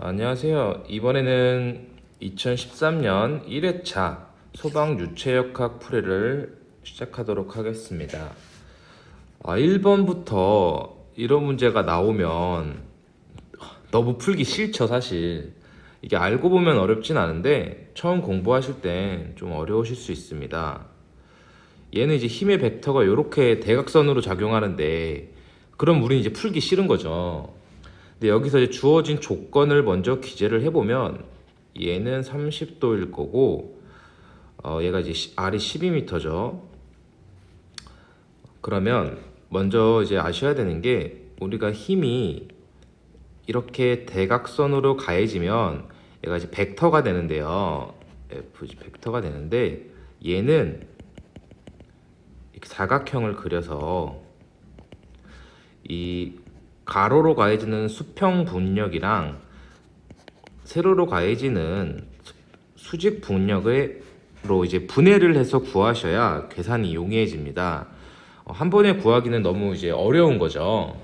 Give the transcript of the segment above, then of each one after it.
안녕하세요. 이번에는 2013년 1회차 소방 유체역학 풀이를 시작하도록 하겠습니다. 1번부터 이런 문제가 나오면 너무 풀기 싫죠, 사실. 이게 알고 보면 어렵진 않은데 처음 공부하실 땐 좀 어려우실 수 있습니다. 얘는 이제 힘의 벡터가 이렇게 대각선으로 작용하는데 그럼 우리는 이제 풀기 싫은 거죠. 근데 여기서 이제 주어진 조건을 먼저 기재를 해보면 얘는 30도일 거고 얘가 이제 R이 12m죠. 그러면 먼저 이제 아셔야 되는 게 우리가 힘이 이렇게 대각선으로 가해지면 얘가 이제 벡터가 되는데요. F 벡터가 되는데 얘는 이렇게 사각형을 그려서 이 가로로 가해지는 수평 분력이랑 세로로 가해지는 수직 분력으로 이제 분해를 해서 구하셔야 계산이 용이해집니다. 한 번에 구하기는 너무 이제 어려운 거죠.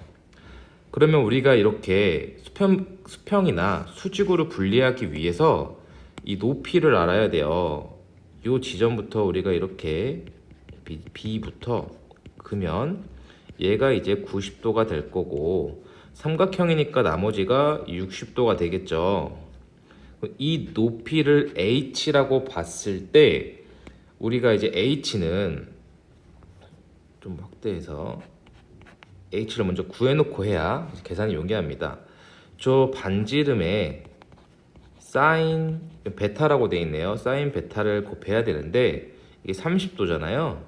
그러면 우리가 이렇게 수평이나 수직으로 분리하기 위해서 이 높이를 알아야 돼요. 이 지점부터 우리가 이렇게 B부터 그면 얘가 이제 90도가 될 거고 삼각형이니까 나머지가 60도가 되겠죠. 이 높이를 h라고 봤을 때 우리가 이제 h는 좀 확대해서 h를 먼저 구해놓고 해야 계산이 용이합니다. 저 반지름에 사인 베타라고 되어 있네요. 사인 베타를 곱해야 되는데 이게 30도잖아요.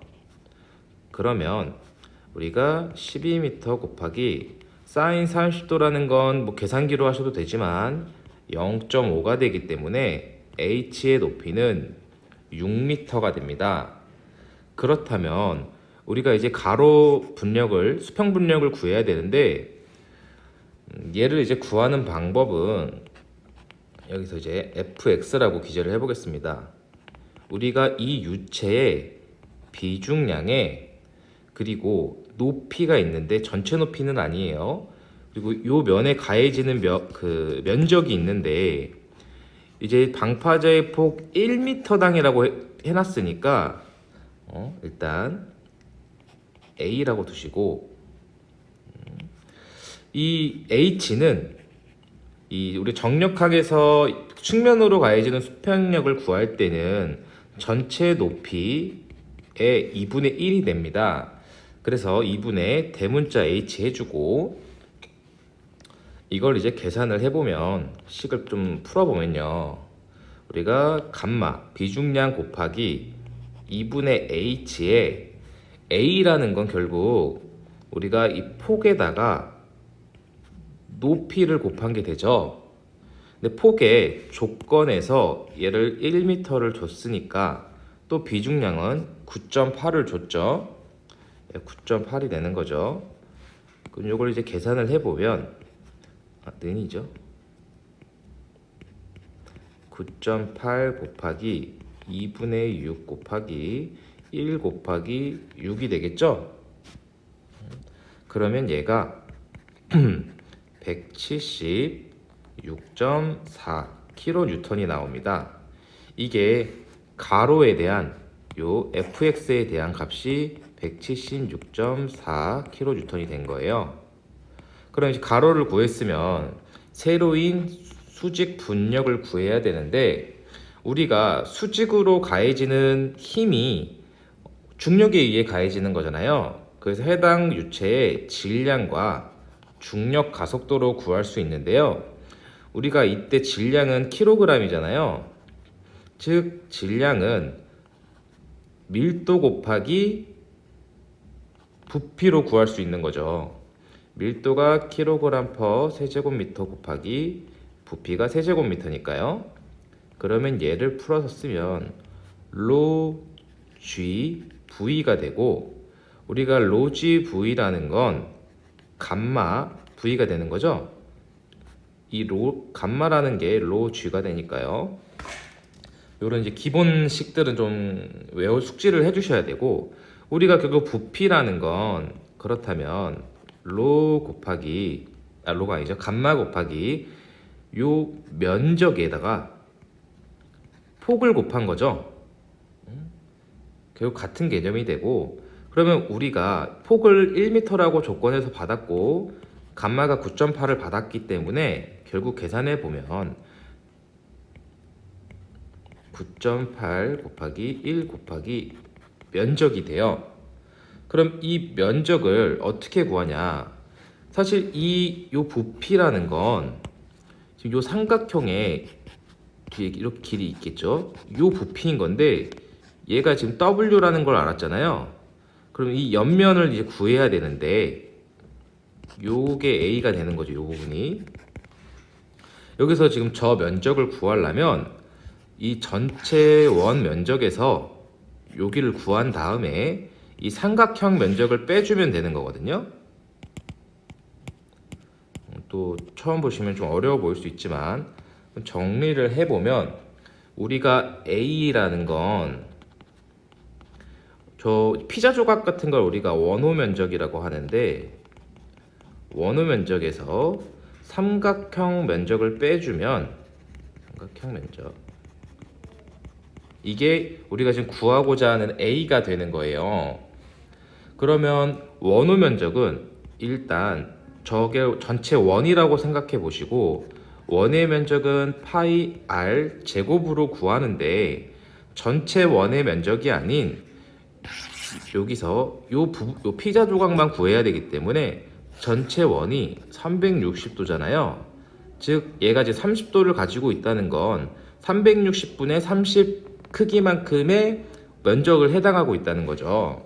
그러면 우리가 12m 곱하기 사인 30도라는 건 뭐 계산기로 하셔도 되지만 0.5가 되기 때문에 h의 높이는 6m가 됩니다. 그렇다면 우리가 이제 가로 분력을 수평 분력을 구해야 되는데 얘를 이제 구하는 방법은 여기서 이제 fx라고 기재를 해보겠습니다. 우리가 이 유체의 비중량에 그리고 높이가 있는데 전체 높이는 아니에요. 그리고 요 면에 가해지는 면적이 있는데 이제 방파제의 폭 1m당이라고 해놨으니까 일단 A라고 두시고 이 H는 이 우리 정력학에서 측면으로 가해지는 수평력을 구할 때는 전체 높이의 2분의 1이 됩니다. 그래서 2분의 대문자 h 해주고 이걸 이제 계산을 해보면 식을 좀 풀어보면요. 우리가 감마 비중량 곱하기 2분의 h에 a라는 건 결국 우리가 이 폭에다가 높이를 곱한 게 되죠. 근데 폭의 조건에서 얘를 1m를 줬으니까 또 비중량은 9.8을 줬죠. 9.8이 되는 거죠. 그럼 이걸 이제 계산을 해보면 는이죠. 9.8 곱하기 2분의 6 곱하기 1 곱하기 6이 되겠죠. 그러면 얘가 176.4 kN이 나옵니다. 이게 가로에 대한 요 fx에 대한 값이 176.4 kN이 된 거예요. 그럼 이제 가로를 구했으면 세로인 수직 분력을 구해야 되는데 우리가 수직으로 가해지는 힘이 중력에 의해 가해지는 거잖아요. 그래서 해당 유체의 질량과 중력 가속도로 구할 수 있는데요. 우리가 이때 질량은 킬로그램이잖아요. 즉 질량은 밀도 곱하기 부피로 구할 수 있는 거죠. 밀도가 킬로그램 퍼 세제곱미터 곱하기 부피가 세제곱미터니까요. 그러면 얘를 풀어서 쓰면 로 g v가 되고 우리가 로 g v라는 건 감마 v가 되는 거죠. 이 감마라는 게 로 g가 되니까요. 요런 이제 기본식들은 좀 외울 숙지를 해주셔야 되고 우리가 결국 부피라는 건 그렇다면 로가 아니죠. 감마 곱하기 요 면적에다가 폭을 곱한 거죠. 결국 같은 개념이 되고, 그러면 우리가 폭을 1m라고 조건에서 받았고 감마가 9.8을 받았기 때문에 결국 계산해 보면 9.8 곱하기 1 곱하기 면적이 돼요. 그럼 이 면적을 어떻게 구하냐? 사실 요 부피라는 건 지금 요 삼각형에 뒤에 이렇게 길이 있겠죠? 요 부피인 건데 얘가 지금 W라는 걸 알았잖아요. 그럼 이 옆면을 이제 구해야 되는데 요게 A가 되는 거죠. 요 부분이. 여기서 지금 저 면적을 구하려면 이 전체 원 면적에서 여기를 구한 다음에 이 삼각형 면적을 빼주면 되는 거거든요. 또 처음 보시면 좀 어려워 보일 수 있지만 정리를 해보면 우리가 A라는 건 저 피자 조각 같은 걸 우리가 원호 면적이라고 하는데 원호 면적에서 삼각형 면적을 빼주면 삼각형 면적 이게 우리가 지금 구하고자 하는 A가 되는 거예요. 그러면 원호 면적은 일단 저게 전체 원이라고 생각해 보시고 원의 면적은 파이 r 제곱으로 구하는데 전체 원의 면적이 아닌 여기서 요 피자 조각만 구해야 되기 때문에 전체 원이 360도잖아요. 즉 얘가 이제 30도를 가지고 있다는 건 360분의 30 크기만큼의 면적을 해당하고 있다는 거죠.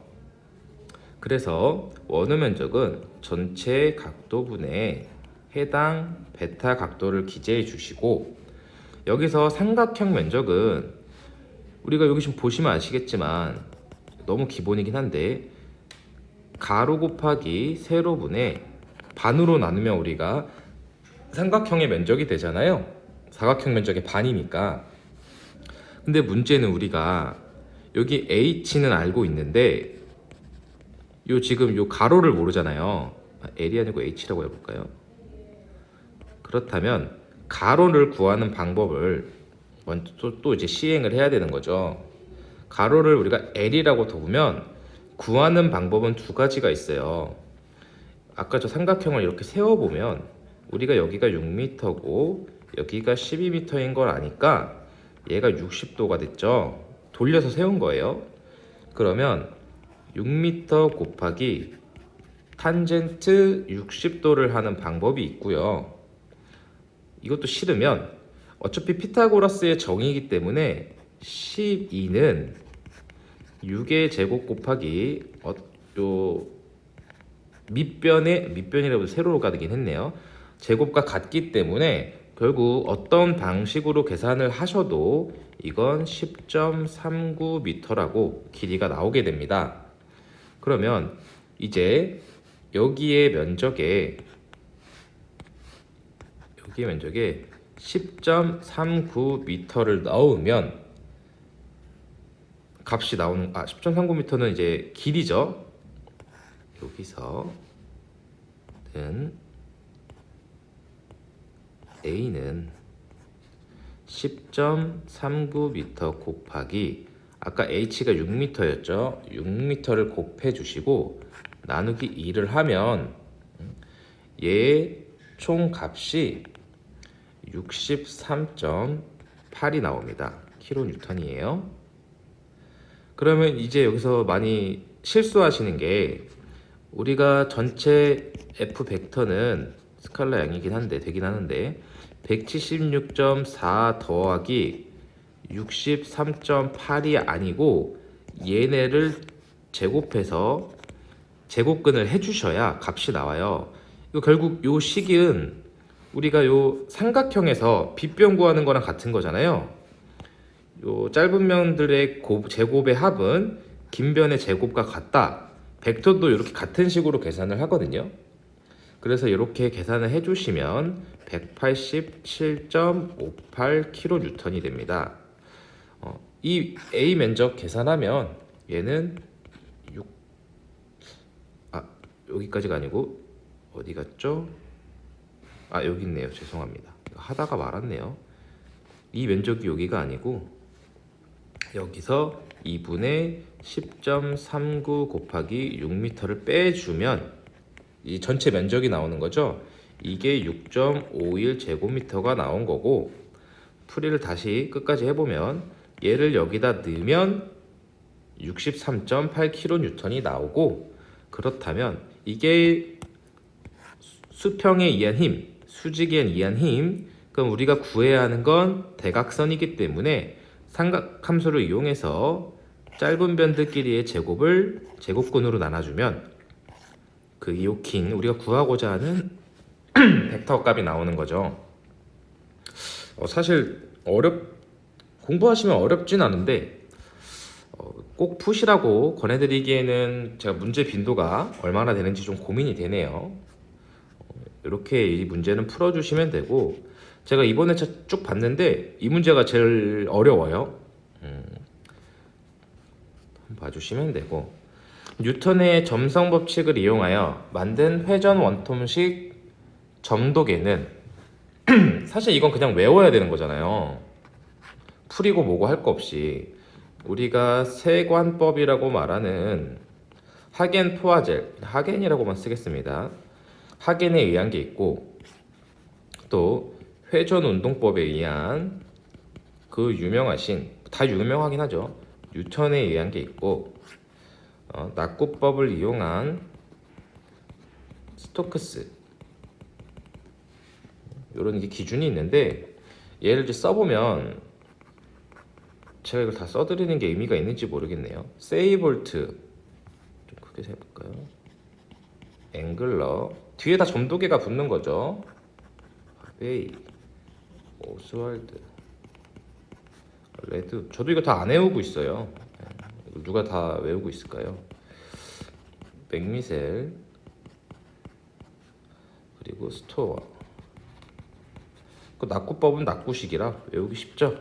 그래서 원의 면적은 전체 각도분의 해당 베타 각도를 기재해 주시고 여기서 삼각형 면적은 우리가 여기 지금 보시면 아시겠지만 너무 기본이긴 한데 가로 곱하기 세로분의 반으로 나누면 우리가 삼각형의 면적이 되잖아요. 사각형 면적의 반이니까. 근데 문제는 우리가 여기 H는 알고 있는데 지금 요 가로를 모르잖아요. L이 아니고 H라고 해볼까요? 그렇다면 가로를 구하는 방법을 먼저 또 이제 시행을 해야 되는 거죠. 가로를 우리가 L이라고 두면 구하는 방법은 두 가지가 있어요. 아까 저 삼각형을 이렇게 세워보면 우리가 여기가 6m고 여기가 12m인 걸 아니까 얘가 60도가 됐죠. 돌려서 세운 거예요. 그러면 6m 곱하기 탄젠트 60도를 하는 방법이 있고요. 이것도 싫으면 어차피 피타고라스의 정의이기 때문에 12는 6의 제곱 곱하기 요 밑변이라고 세로로 가긴 했네요. 제곱과 같기 때문에 결국 어떤 방식으로 계산을 하셔도 이건 10.39m라고 길이가 나오게 됩니다. 그러면 이제 여기에 면적에 10.39m를 넣으면 값이 나오는 10.39m는 이제 길이죠. 여기서는 A는 10.39m 곱하기 아까 H가 6m였죠. 6m를 곱해 주시고 나누기 2를 하면 얘의 총 값이 63.8이 나옵니다. 킬로뉴턴이에요. 그러면 이제 여기서 많이 실수하시는 게 우리가 전체 F 벡터는 스칼라 양이긴 한데 되긴 하는데 176.4 더하기 63.8이 아니고 얘네를 제곱해서 제곱근을 해주셔야 값이 나와요. 이거 결국 요 식은 우리가 요 삼각형에서 빗변 구하는 거랑 같은 거잖아요. 요 짧은 면들의 제곱의 합은 긴 변의 제곱과 같다. 벡터도 이렇게 같은 식으로 계산을 하거든요. 그래서 이렇게 계산을 해주시면 187.58kN이 됩니다. 이 A 면적 계산하면 얘는 여기까지가 아니고 어디 갔죠? 여기 있네요. 죄송합니다. 하다가 말았네요. 이 면적이 여기가 아니고 여기서 2분의 10.39 곱하기 6m를 빼주면 이 전체 면적이 나오는 거죠. 이게 6.51제곱미터가 나온 거고, 풀이를 다시 끝까지 해보면 얘를 여기다 넣으면 63.8kN이 나오고, 그렇다면 이게 수평에 의한 힘, 수직에 의한 힘, 그럼 우리가 구해야 하는 건 대각선이기 때문에 삼각함수를 이용해서 짧은 변들끼리의 제곱을 제곱근으로 나눠주면 그 긴 우리가 구하고자 하는 벡터 값이 나오는 거죠. 사실 공부하시면 어렵진 않은데 꼭 푸시라고 권해드리기에는 제가 문제 빈도가 얼마나 되는지 좀 고민이 되네요. 이렇게 이 문제는 풀어주시면 되고, 제가 이번에 쭉 봤는데 이 문제가 제일 어려워요. 한번 봐주시면 되고, 뉴턴의 점성 법칙을 이용하여 만든 회전 원통식 점도계는 사실 이건 그냥 외워야 되는 거잖아요. 풀이고 뭐고 할 거 없이 우리가 세관법이라고 말하는 하겐 포화젤, 하겐이라고만 쓰겠습니다. 하겐에 의한 게 있고, 또 회전 운동법에 의한 그 유명하신, 다 유명하긴 하죠, 뉴턴에 의한 게 있고, 낙구법을 이용한 스토크스, 이런 게 기준이 있는데, 얘를 이제 써보면 제가 이걸 다 써드리는 게 의미가 있는지 모르겠네요. 세이볼트 좀 크게 해볼까요? 앵글러, 뒤에 다 점도계가 붙는 거죠. 하베이, 오스왈드, 레드. 저도 이거 다 안 외우고 있어요. 누가 다 외우고 있을까요? 맥미셀, 그리고 스토어. 그 낙구법은 낙구식이라 외우기 쉽죠?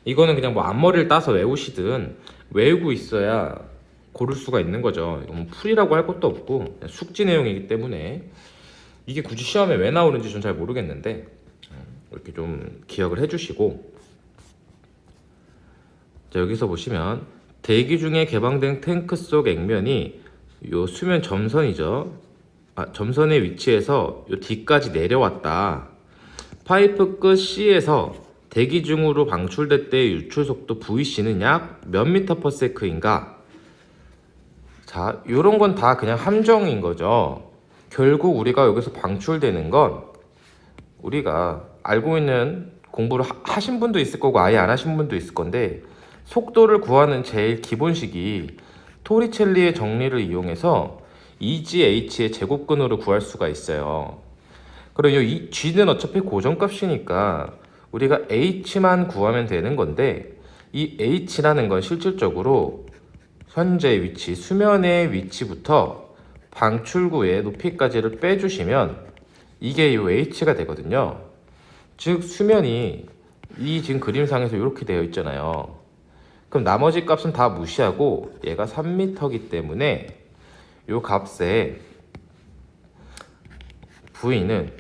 이거는 그냥 뭐 앞머리를 따서 외우시든 외우고 있어야 고를 수가 있는 거죠. 이건 풀이라고 할 것도 없고 그냥 숙지 내용이기 때문에 이게 굳이 시험에 왜 나오는지 전 잘 모르겠는데 이렇게 좀 기억을 해주시고, 자, 여기서 보시면 대기 중에 개방된 탱크 속 액면이 요 수면 점선이죠. 점선의 위치에서 요 뒤까지 내려왔다. 파이프 끝 C에서 대기 중으로 방출될 때의 유출 속도 VC는 약 몇 미터 퍼 세크인가? 자, 요런 건 다 그냥 함정인 거죠. 결국 우리가 여기서 방출되는 건 우리가 알고 있는, 공부를 하신 분도 있을 거고 아예 안 하신 분도 있을 건데, 속도를 구하는 제일 기본식이 토리첼리의 정리를 이용해서 EGH의 제곱근으로 구할 수가 있어요. 그리고 이 G는 어차피 고정값이니까 우리가 H만 구하면 되는 건데, 이 H라는 건 실질적으로 현재 위치, 수면의 위치부터 방출구의 높이까지를 빼주시면 이게 이 H가 되거든요. 즉 수면이 이 지금 그림상에서 이렇게 되어 있잖아요. 그럼 나머지 값은 다 무시하고 얘가 3m이기 때문에 이 값에 V는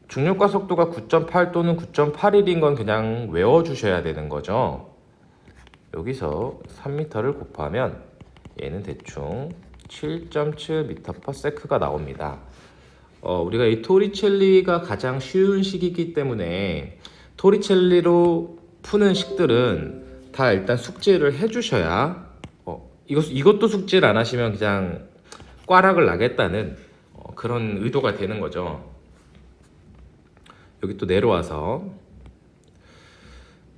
중력과 속도가 9.8 또는 9.81인 건 그냥 외워주셔야 되는 거죠. 여기서 3m를 곱하면 얘는 대충 7.7m/s가 나옵니다. 우리가 이 토리첼리가 가장 쉬운 식이기 때문에 토리첼리로 푸는 식들은 다 일단 숙제를 해주셔야, 이것도 숙제를 안 하시면 그냥 꽈락을 나겠다는 그런 의도가 되는 거죠. 여기 또 내려와서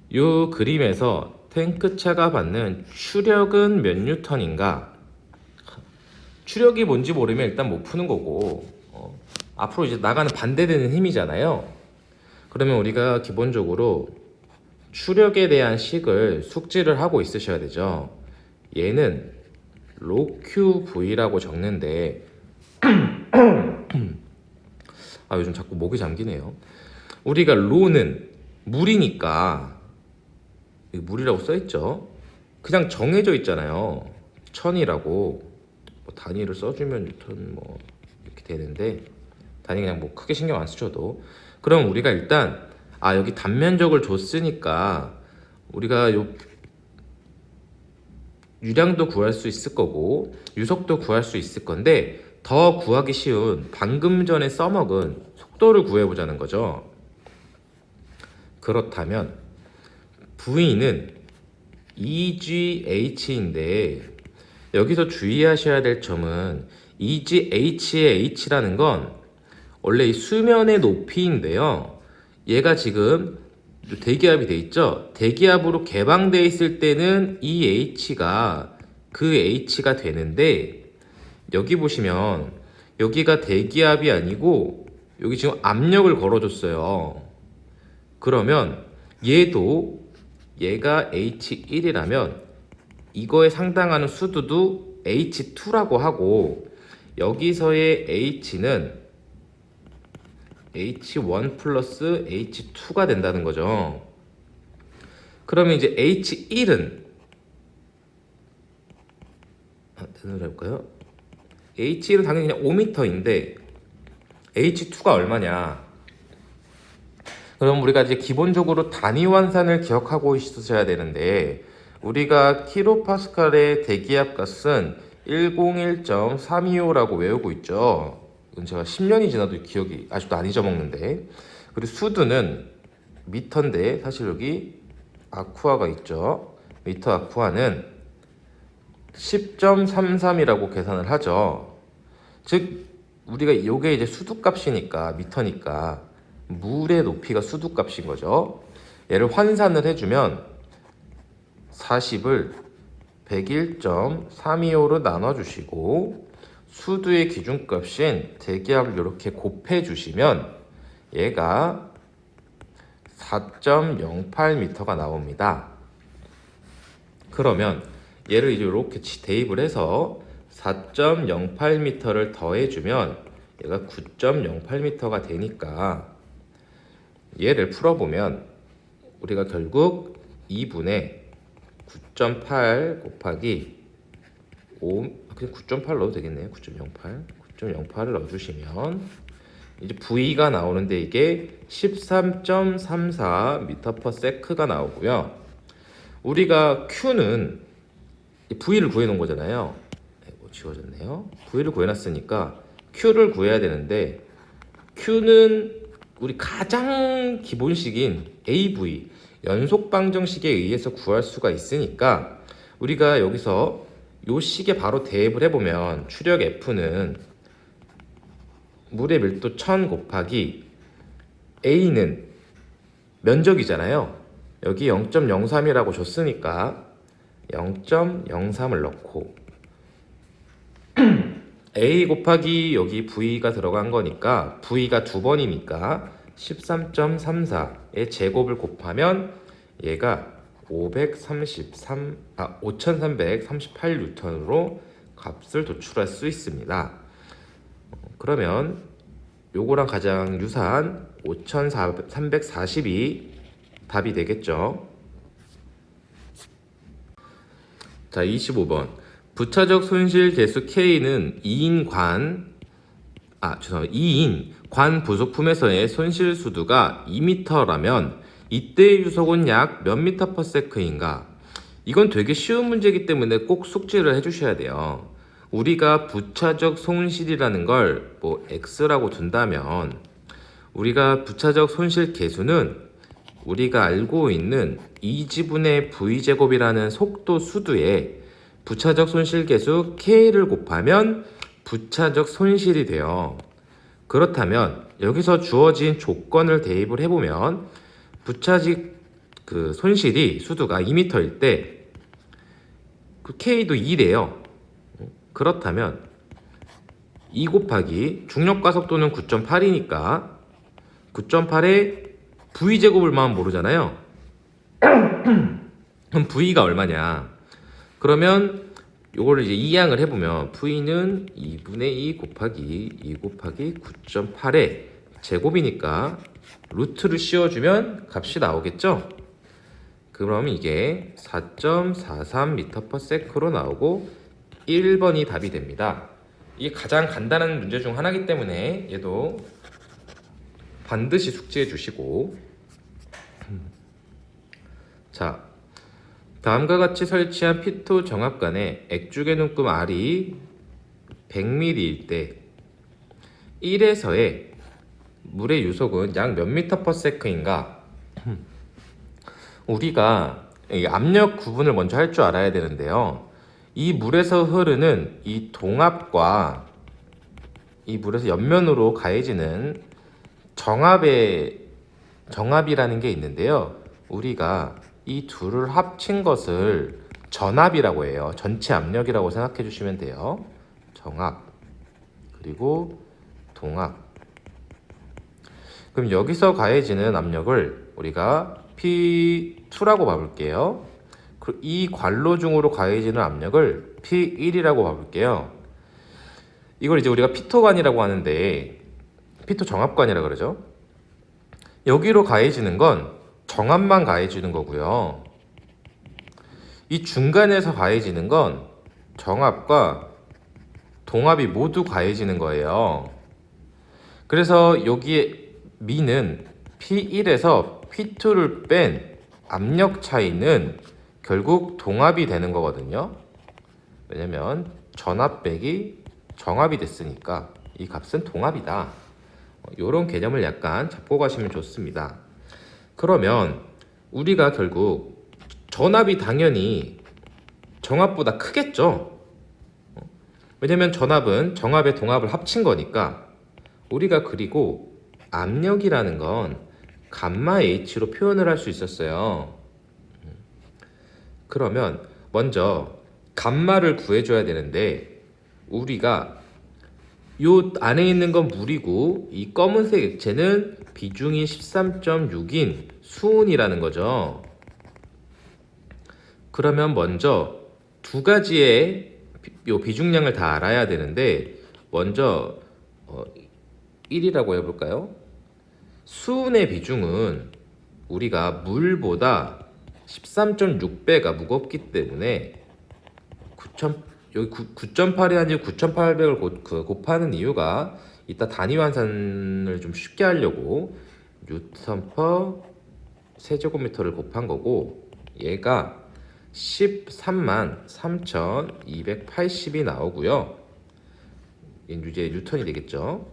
이 그림에서 탱크차가 받는 추력은 몇 뉴턴인가? 추력이 뭔지 모르면 일단 못 푸는 거고, 앞으로 이제 나가는 반대되는 힘이잖아요. 그러면 우리가 기본적으로 추력에 대한 식을 숙지를 하고 있으셔야 되죠. 얘는 로QV라고 적는데 요즘 자꾸 목이 잠기네요. 우리가 로는 물이니까, 물이라고 써있죠. 그냥 정해져 있잖아요. 천이라고 단위를 써주면 뉴턴 이렇게 되는데, 단위 그냥 크게 신경 안 쓰셔도, 그럼 우리가 일단 여기 단면적을 줬으니까 우리가 요 유량도 구할 수 있을 거고 유속도 구할 수 있을 건데, 더 구하기 쉬운 방금 전에 써먹은 속도를 구해보자는 거죠. 그렇다면 V는 EGH인데, 여기서 주의하셔야 될 점은 EGH의 H라는 건 원래 이 수면의 높이인데요. 얘가 지금 대기압이 돼 있죠. 대기압으로 개방돼 있을 때는 이 H가 그 H가 되는데, 여기 보시면 여기가 대기압이 아니고 여기 지금 압력을 걸어줬어요. 그러면 얘가 H1이라면 이거에 상당하는 수두도 H2라고 하고, 여기서의 H는 H1 플러스 H2가 된다는 거죠. 그러면 이제 H1은 해볼까요? H1은 당연히 그냥 5m인데 H2가 얼마냐? 그럼 우리가 이제 기본적으로 단위 환산을 기억하고 있으셔야 되는데, 우리가 킬로파스칼의 대기압 값은 101.325라고 외우고 있죠. 이건 제가 10년이 지나도 기억이 아직도 안 잊어먹는데, 그리고 수두는 미터인데 사실 여기 아쿠아가 있죠. 미터 아쿠아는 10.33이라고 계산을 하죠. 즉 우리가 이게 이제 수두 값이니까, 미터니까 물의 높이가 수두 값인 거죠. 얘를 환산을 해주면 40을 101.325로 나눠주시고 수두의 기준값인 대기압을 이렇게 곱해주시면 얘가 4.08m가 나옵니다. 그러면 얘를 이제 이렇게 대입을 해서 4.08m를 더해주면 얘가 9.08m가 되니까, 얘를 풀어보면 우리가 결국 2분의 9.8 곱하기 5, 그냥 9.8 넣어도 되겠네요. 9.08을 넣어주시면 이제 V가 나오는데 이게 13.34m/s가 나오고요. 우리가 Q는 V를 구해놓은 거잖아요. 지워졌네요. V를 구해놨으니까 Q를 구해야 되는데, Q는 우리 가장 기본식인 AV 연속 방정식에 의해서 구할 수가 있으니까, 우리가 여기서 요 식에 바로 대입을 해보면 추력 F는 물의 밀도 1000 곱하기 A는 면적이잖아요. 여기 0.03이라고 줬으니까 0.03을 넣고 A 곱하기 여기 V가 들어간 거니까 V가 두 번이니까 13.34의 제곱을 곱하면 얘가 5338N으로 값을 도출할 수 있습니다. 그러면 요거랑 가장 유사한 5340이 답이 되겠죠. 자, 25번. 부차적 손실 계수 K는 2인 관 부속품에서의 손실 수두가 2m라면 이때의 유속은 약 몇 m/s인가? 이건 되게 쉬운 문제이기 때문에 꼭 숙지를 해주셔야 돼요. 우리가 부차적 손실이라는 걸 X라고 둔다면, 우리가 부차적 손실 계수는 우리가 알고 있는 2지분의 V제곱이라는 속도 수두에 부차적 손실 계수 K를 곱하면 부차적 손실이 돼요. 그렇다면 여기서 주어진 조건을 대입을 해보면 부차적 손실이 수두가 2m일 때 K도 2래요. 그렇다면 2 곱하기 중력과 속도는 9.8이니까 9.8에 V제곱을만 모르잖아요. 그럼 V가 얼마냐? 그러면 요거를 이제 이항을 해보면 V는 2분의 2 곱하기 9.8의 제곱이니까 루트를 씌워주면 값이 나오겠죠? 그럼 이게 4.43m/s로 나오고 1번이 답이 됩니다. 이게 가장 간단한 문제 중 하나이기 때문에 얘도 반드시 숙지해 주시고, 자, 다음과 같이 설치한 P2 정압관에 액주계 눈금 R이 100ml일 때 1에서의 물의 유속은 약 몇 미터 퍼 세크인가? 우리가 이 압력 구분을 먼저 할 줄 알아야 되는데요. 이 물에서 흐르는 이 동압과 이 물에서 옆면으로 가해지는 정압이라는 게 있는데요. 우리가 이 둘을 합친 것을 전압이라고 해요. 전체 압력이라고 생각해 주시면 돼요. 정압 그리고 동압. 그럼 여기서 가해지는 압력을 우리가 P2라고 봐볼게요. 이 관로 중으로 가해지는 압력을 P1이라고 봐볼게요. 이걸 이제 우리가 피토관이라고 하는데, 피토 정압관이라 그러죠. 여기로 가해지는 건 정압만 가해지는 거고요. 이 중간에서 가해지는 건 정압과 동압이 모두 가해지는 거예요. 그래서 여기에 미는 P1에서 P2를 뺀 압력 차이는 결국 동압이 되는 거거든요. 왜냐면 전압 빼기 정압이 됐으니까 이 값은 동압이다. 이런 개념을 약간 잡고 가시면 좋습니다. 그러면 우리가 결국 전압이 당연히 정압보다 크겠죠. 왜냐면 전압은 정압에 동압을 합친 거니까. 우리가 그리고 압력이라는 건 감마 H로 표현을 할 수 있었어요. 그러면 먼저 감마를 구해줘야 되는데, 우리가 요 안에 있는 건 물이고 이 검은색 액체는 비중이 13.6인 수은이라는 거죠. 그러면 먼저 두 가지의 요 비중량을 다 알아야 되는데, 먼저 1이라고 해볼까요? 수은의 비중은 우리가 물보다 13.6배가 무겁기 때문에 여기 9.8이 아니고 9,800을 곱하는 이유가, 이따 단위 환산을 좀 쉽게 하려고 뉴턴 퍼 세제곱미터를 곱한 거고, 얘가 13만 3,280이 나오고요. 이제 뉴턴이 되겠죠.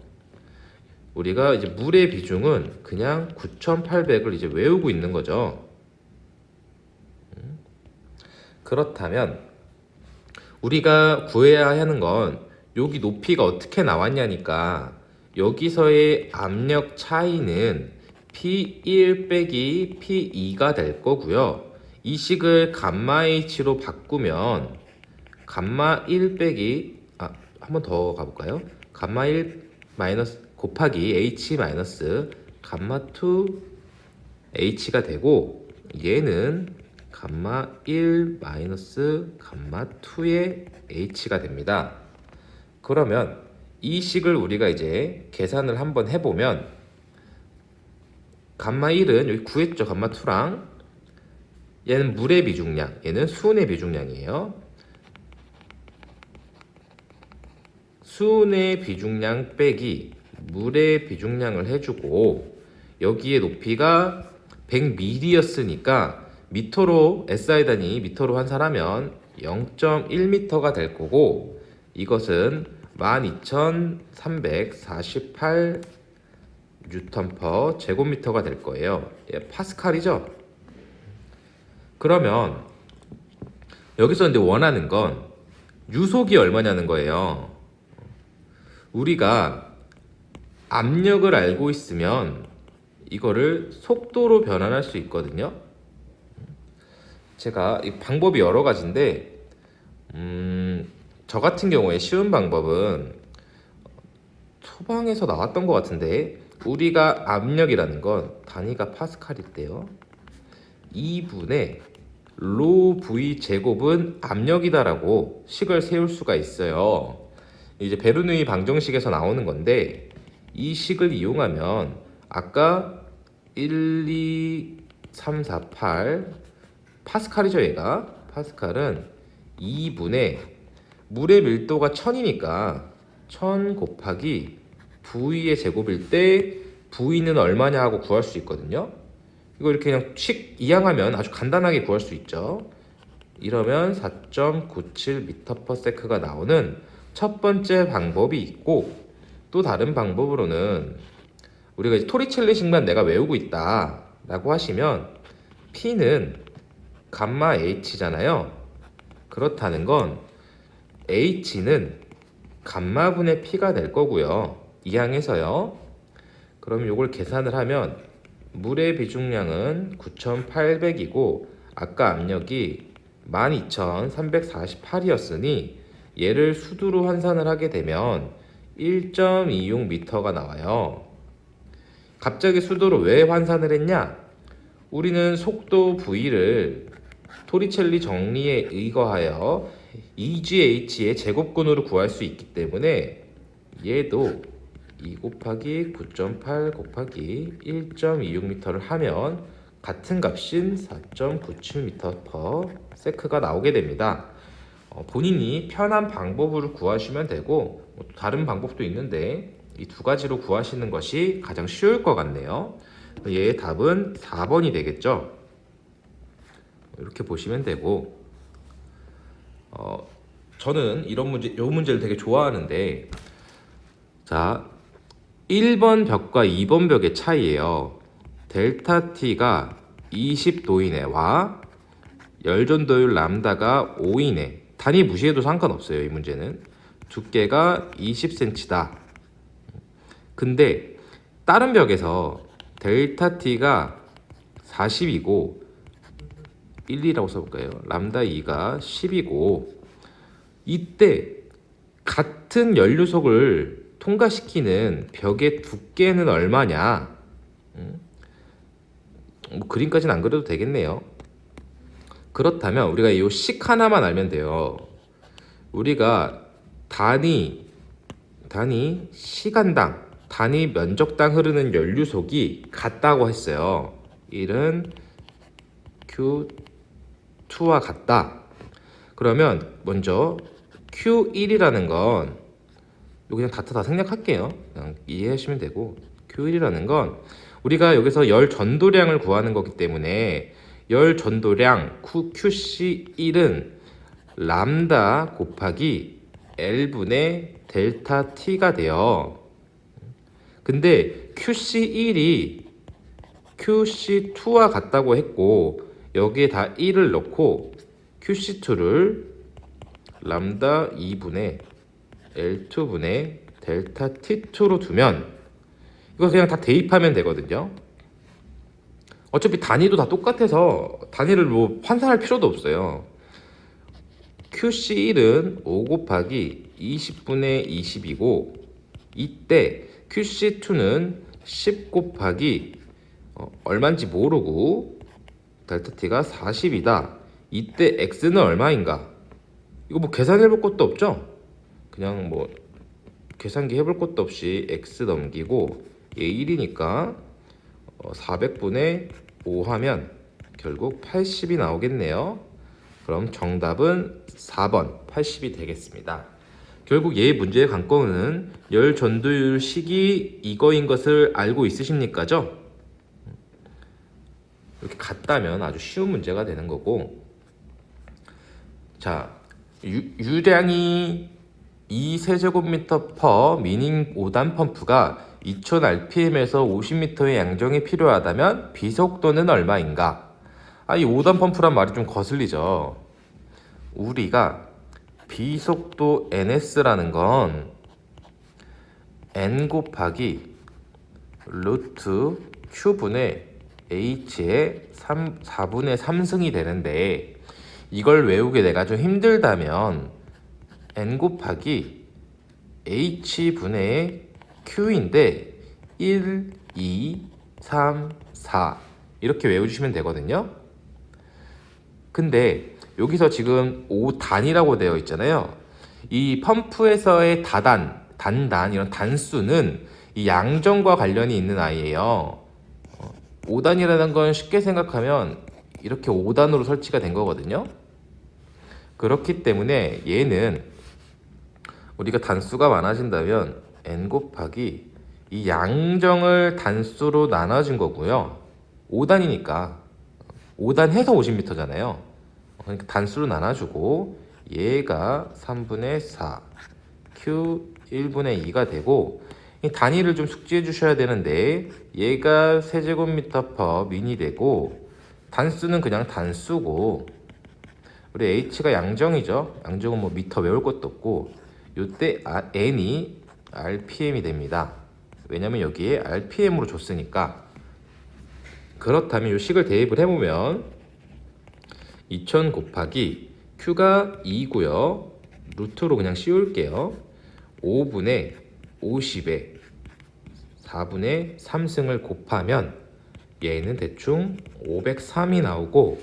우리가 이제 물의 비중은 그냥 9,800을 이제 외우고 있는 거죠. 그렇다면 우리가 구해야 하는 건 여기 높이가 어떻게 나왔냐니까, 여기서의 압력 차이는 P1 빼기 P2가 될 거고요. 이 식을 감마 H로 바꾸면 감마 1 빼기 한 번 더 가볼까요? 감마 1 마이너스 곱하기 H 마이너스 감마 2 H가 되고, 얘는 감마 1 마이너스 감마 2의 H가 됩니다. 그러면 이 식을 우리가 이제 계산을 한번 해보면, 감마 1은 여기 구했죠. 감마 2랑 얘는 물의 비중량, 얘는 수은의 비중량이에요. 수은의 비중량 빼기 물의 비중량을 해주고, 여기에 높이가 100ml였으니까 미터로 SI 단위 미터로 환산하면 0.1m가 될 거고, 이것은 12,348 뉴턴 퍼 제곱미터가 될 거예요. 파스칼이죠. 그러면 여기서 이제 원하는 건 유속이 얼마냐는 거예요. 우리가 압력을 알고 있으면 이거를 속도로 변환할 수 있거든요. 제가 이 방법이 여러 가지인데, 저 같은 경우에 쉬운 방법은 소방에서 나왔던 것 같은데, 우리가 압력이라는 건 단위가 파스칼일 때요, 2분의 로 V 제곱은 압력이다라고 식을 세울 수가 있어요. 이제 베르누이 방정식에서 나오는 건데, 이 식을 이용하면 아까 1, 2, 3, 4, 8 파스칼이죠. 얘가 파스칼은 2분의 물의 밀도가 1000이니까 1000 곱하기 V의 제곱일 때 V는 얼마냐 하고 구할 수 있거든요. 이거 이렇게 그냥 식 이항하면 아주 간단하게 구할 수 있죠. 이러면 4.97m/s가 나오는 첫 번째 방법이 있고, 또 다른 방법으로는 우리가 이제 토리첼리식만 내가 외우고 있다 라고 하시면 P는 감마 H잖아요. 그렇다는 건 H는 감마분의 P가 될 거고요. 이항에서요. 그럼 이걸 계산을 하면 물의 비중량은 9,800이고 아까 압력이 12,348이었으니 얘를 수두로 환산을 하게 되면 1.26m가 나와요. 갑자기 수도로 왜 환산을 했냐? 우리는 속도 V를 토리첼리 정리에 의거하여 EGH의 제곱근으로 구할 수 있기 때문에 얘도 2 곱하기 9.8 곱하기 1.26m를 하면 같은 값인 4.97m/s가 나오게 됩니다. 본인이 편한 방법으로 구하시면 되고 다른 방법도 있는데 이 두 가지로 구하시는 것이 가장 쉬울 것 같네요. 얘의 답은 4번이 되겠죠. 이렇게 보시면 되고, 저는 이 문제를 되게 좋아하는데, 자, 1번 벽과 2번 벽의 차이예요. 델타 T가 20도 이내와 열전도율 람다가 5 이내. 단위 무시해도 상관없어요. 이 문제는 두께가 20cm다. 근데 다른 벽에서 델타 T가 40이고 1,2라고 써볼까요? 람다 2가 10이고 이때 같은 연료속을 통과시키는 벽의 두께는 얼마냐? 뭐 그림까지는 안 그려도 되겠네요. 그렇다면 우리가 이 식 하나만 알면 돼요. 우리가 단위 시간당, 단위 면적당 흐르는 연료속이 같다고 했어요. 1은 Q2와 같다. 그러면 먼저 Q1이라는 건 그냥 다트 다 생략할게요. 그냥 이해하시면 되고, Q1이라는 건 우리가 여기서 열 전도량을 구하는 거기 때문에 열 전도량 QC1은 람다 곱하기 L분의 델타 T가 돼요. 근데 QC1이 QC2와 같다고 했고 여기에 다 1을 넣고 QC2를 람다 2분의 L2분의 델타 T2로 두면 이거 그냥 다 대입하면 되거든요. 어차피 단위도 다 똑같아서 단위를 뭐 환산할 필요도 없어요. QC1은 5 곱하기 20분의 20이고 이때 QC2는 10 곱하기 얼마인지 모르고 델타 T가 40이다. 이때 X는 얼마인가? 이거 뭐 계산해 볼 것도 없죠? 그냥 뭐 계산기 해볼 것도 없이 X 넘기고 얘 1이니까 400분의 5 하면 결국 80이 나오겠네요. 그럼 정답은 4번 80이 되겠습니다. 결국 얘 문제의 관건은 열 전도율 식이 이거인 것을 알고 있으십니까죠? 이렇게 같다면 아주 쉬운 문제가 되는 거고, 자, 유량이 2세제곱미터 퍼 미닝 5단 펌프가 2000rpm에서 50m의 양정이 필요하다면 비속도는 얼마인가? 이 5단 펌프란 말이 좀 거슬리죠. 우리가 비속도 NS라는 건 N 곱하기 루트 Q분의 H의 4분의 3승이 되는데 이걸 외우기 내가 좀 힘들다면 N 곱하기 H분의 Q인데 1, 2, 3, 4 이렇게 외워주시면 되거든요. 근데 여기서 지금 5단이라고 되어 있잖아요. 이 펌프에서의 단단 이런 단수는 이 양정과 관련이 있는 아이예요. 5단이라는 건 쉽게 생각하면 이렇게 5단으로 설치가 된 거거든요. 그렇기 때문에 얘는 우리가 단수가 많아진다면 n 곱하기 이 양정을 단수로 나눠준 거고요. 5단이니까 5단 해서 50m잖아요. 그러니까 단수로 나눠주고 얘가 3분의 4 Q 1분의 2가 되고, 이 단위를 좀 숙지해 주셔야 되는데 얘가 세제곱미터 퍼 민이 되고, 단수는 그냥 단수고, 우리 H가 양정이죠. 양정은 뭐 미터 외울 것도 없고, 요때 N이 RPM이 됩니다. 왜냐면 여기에 RPM으로 줬으니까. 그렇다면 요 식을 대입을 해보면 2000 곱하기 Q가 2고요. 루트로 그냥 씌울게요. 5분의 50에 4분의 3승을 곱하면 얘는 대충 503이 나오고,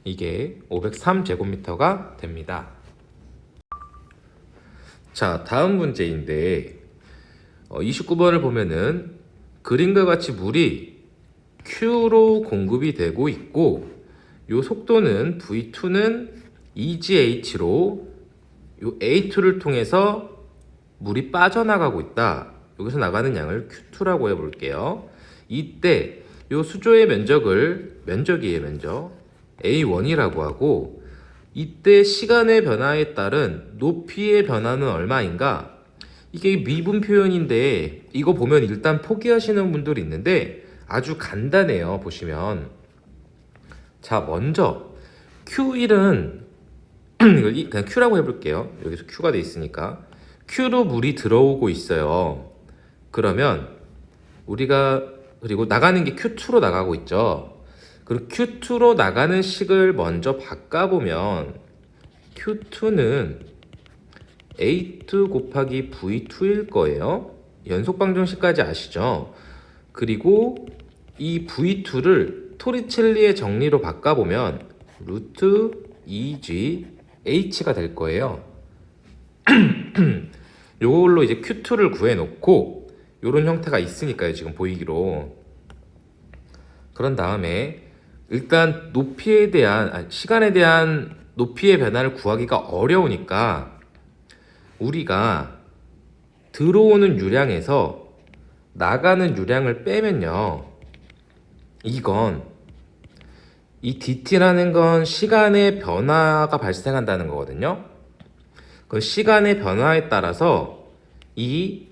이게 503제곱미터가 됩니다. 자, 다음 문제인데 29번을 보면은 그림과 같이 물이 Q로 공급이 되고 있고, 요 속도는 V2는 EGH로 요 A2를 통해서 물이 빠져나가고 있다. 여기서 나가는 양을 Q2라고 해볼게요. 이때 요 수조의 면적이에요, 면적. A1이라고 하고, 이때 시간의 변화에 따른 높이의 변화는 얼마인가? 이게 미분 표현인데 이거 보면 일단 포기하시는 분들이 있는데 아주 간단해요. 보시면, 자, 먼저 Q1은 그냥 Q라고 해볼게요. 여기서 Q가 돼 있으니까 Q로 물이 들어오고 있어요. 그러면 우리가, 그리고 나가는 게 Q2로 나가고 있죠. 그리고 Q2로 나가는 식을 먼저 바꿔보면 Q2는 A2 곱하기 V2일 거예요. 연속방정식까지 아시죠? 그리고 이 V2를 토리첼리의 정리로 바꿔보면 루트 2G H가 될 거예요. 요걸로 이제 Q2를 구해놓고, 요런 형태가 있으니까요, 지금 보이기로. 그런 다음에 일단 높이에 대한, 시간에 대한 높이의 변화를 구하기가 어려우니까 우리가 들어오는 유량에서 나가는 유량을 빼면요, 이건 이 dt라는 건 시간의 변화가 발생한다는 거거든요. 그 시간의 변화에 따라서 이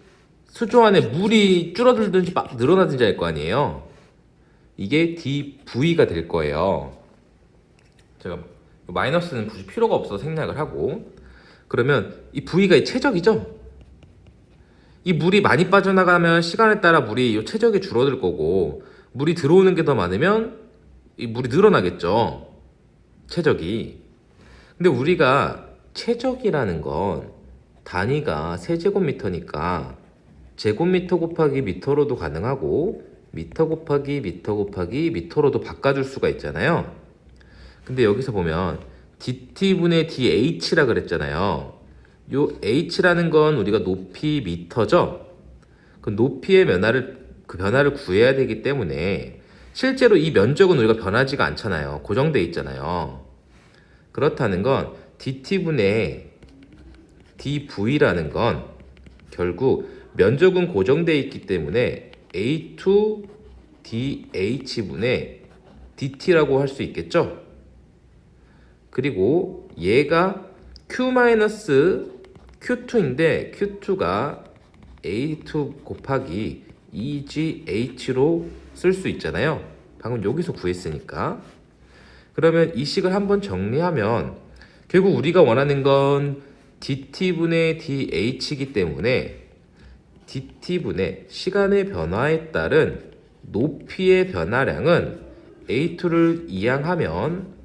수조 안에 물이 줄어들든지 늘어나든지 할 거 아니에요. 이게 dV가 될 거예요. 제가 마이너스는 굳이 필요가 없어서 생략을 하고, 그러면 이 V가 최적이죠? 이 물이 많이 빠져나가면 시간에 따라 물이 이 최적이 줄어들 거고, 물이 들어오는 게 더 많으면 이 물이 늘어나겠죠, 최적이. 근데 우리가 최적이라는 건 단위가 세제곱미터니까 제곱미터 곱하기 미터로도 가능하고 미터 곱하기 미터 곱하기 미터로도 바꿔줄 수가 있잖아요. 근데 여기서 보면 dt분의 dh라 그랬잖아요. 요 h라는 건 우리가 높이 미터죠. 그 높이의 변화를 구해야 되기 때문에 실제로 이 면적은 우리가 변하지가 않잖아요. 고정돼 있잖아요. 그렇다는 건 dt분의 dv라는 건 결국 면적은 고정돼 있기 때문에 a2 dh분의 dt라고 할 수 있겠죠. 그리고 얘가 q-q2인데 q2가 a2 곱하기 2gh로 쓸 수 있잖아요. 방금 여기서 구했으니까. 그러면 이 식을 한번 정리하면 결국 우리가 원하는 건 dt분의 dh이기 때문에 dt분의 시간의 변화에 따른 높이의 변화량은 a2를 이항하면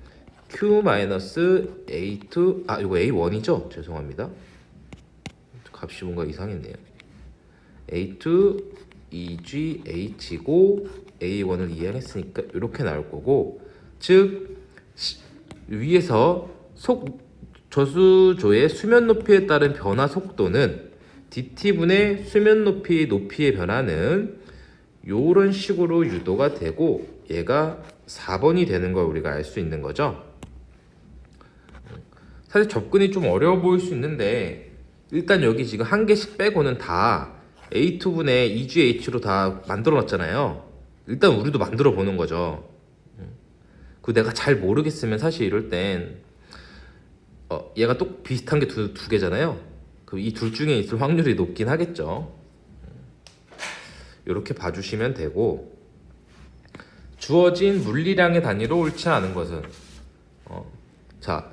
q-a2, 이거 a1이죠? 죄송합니다. 값이 뭔가 이상했네요. a2, 2gh고 a1을 이항했으니까 이렇게 나올 거고, 즉 위에서 저수조의 수면 높이에 따른 변화 속도는 dt분의 수면 높이의 변화는 이런 식으로 유도가 되고 얘가 4번이 되는 걸 우리가 알 수 있는 거죠. 사실 접근이 좀 어려워 보일 수 있는데 일단 여기 지금 한 개씩 빼고는 다 A2분의 2GH로 다 만들어 놨잖아요. 일단 우리도 만들어 보는 거죠. 그 내가 잘 모르겠으면 사실 이럴 땐 얘가 또 비슷한 게 두 개잖아요. 그 이 둘 중에 있을 확률이 높긴 하겠죠. 이렇게 봐주시면 되고, 주어진 물리량의 단위로 옳지 않은 것은 자,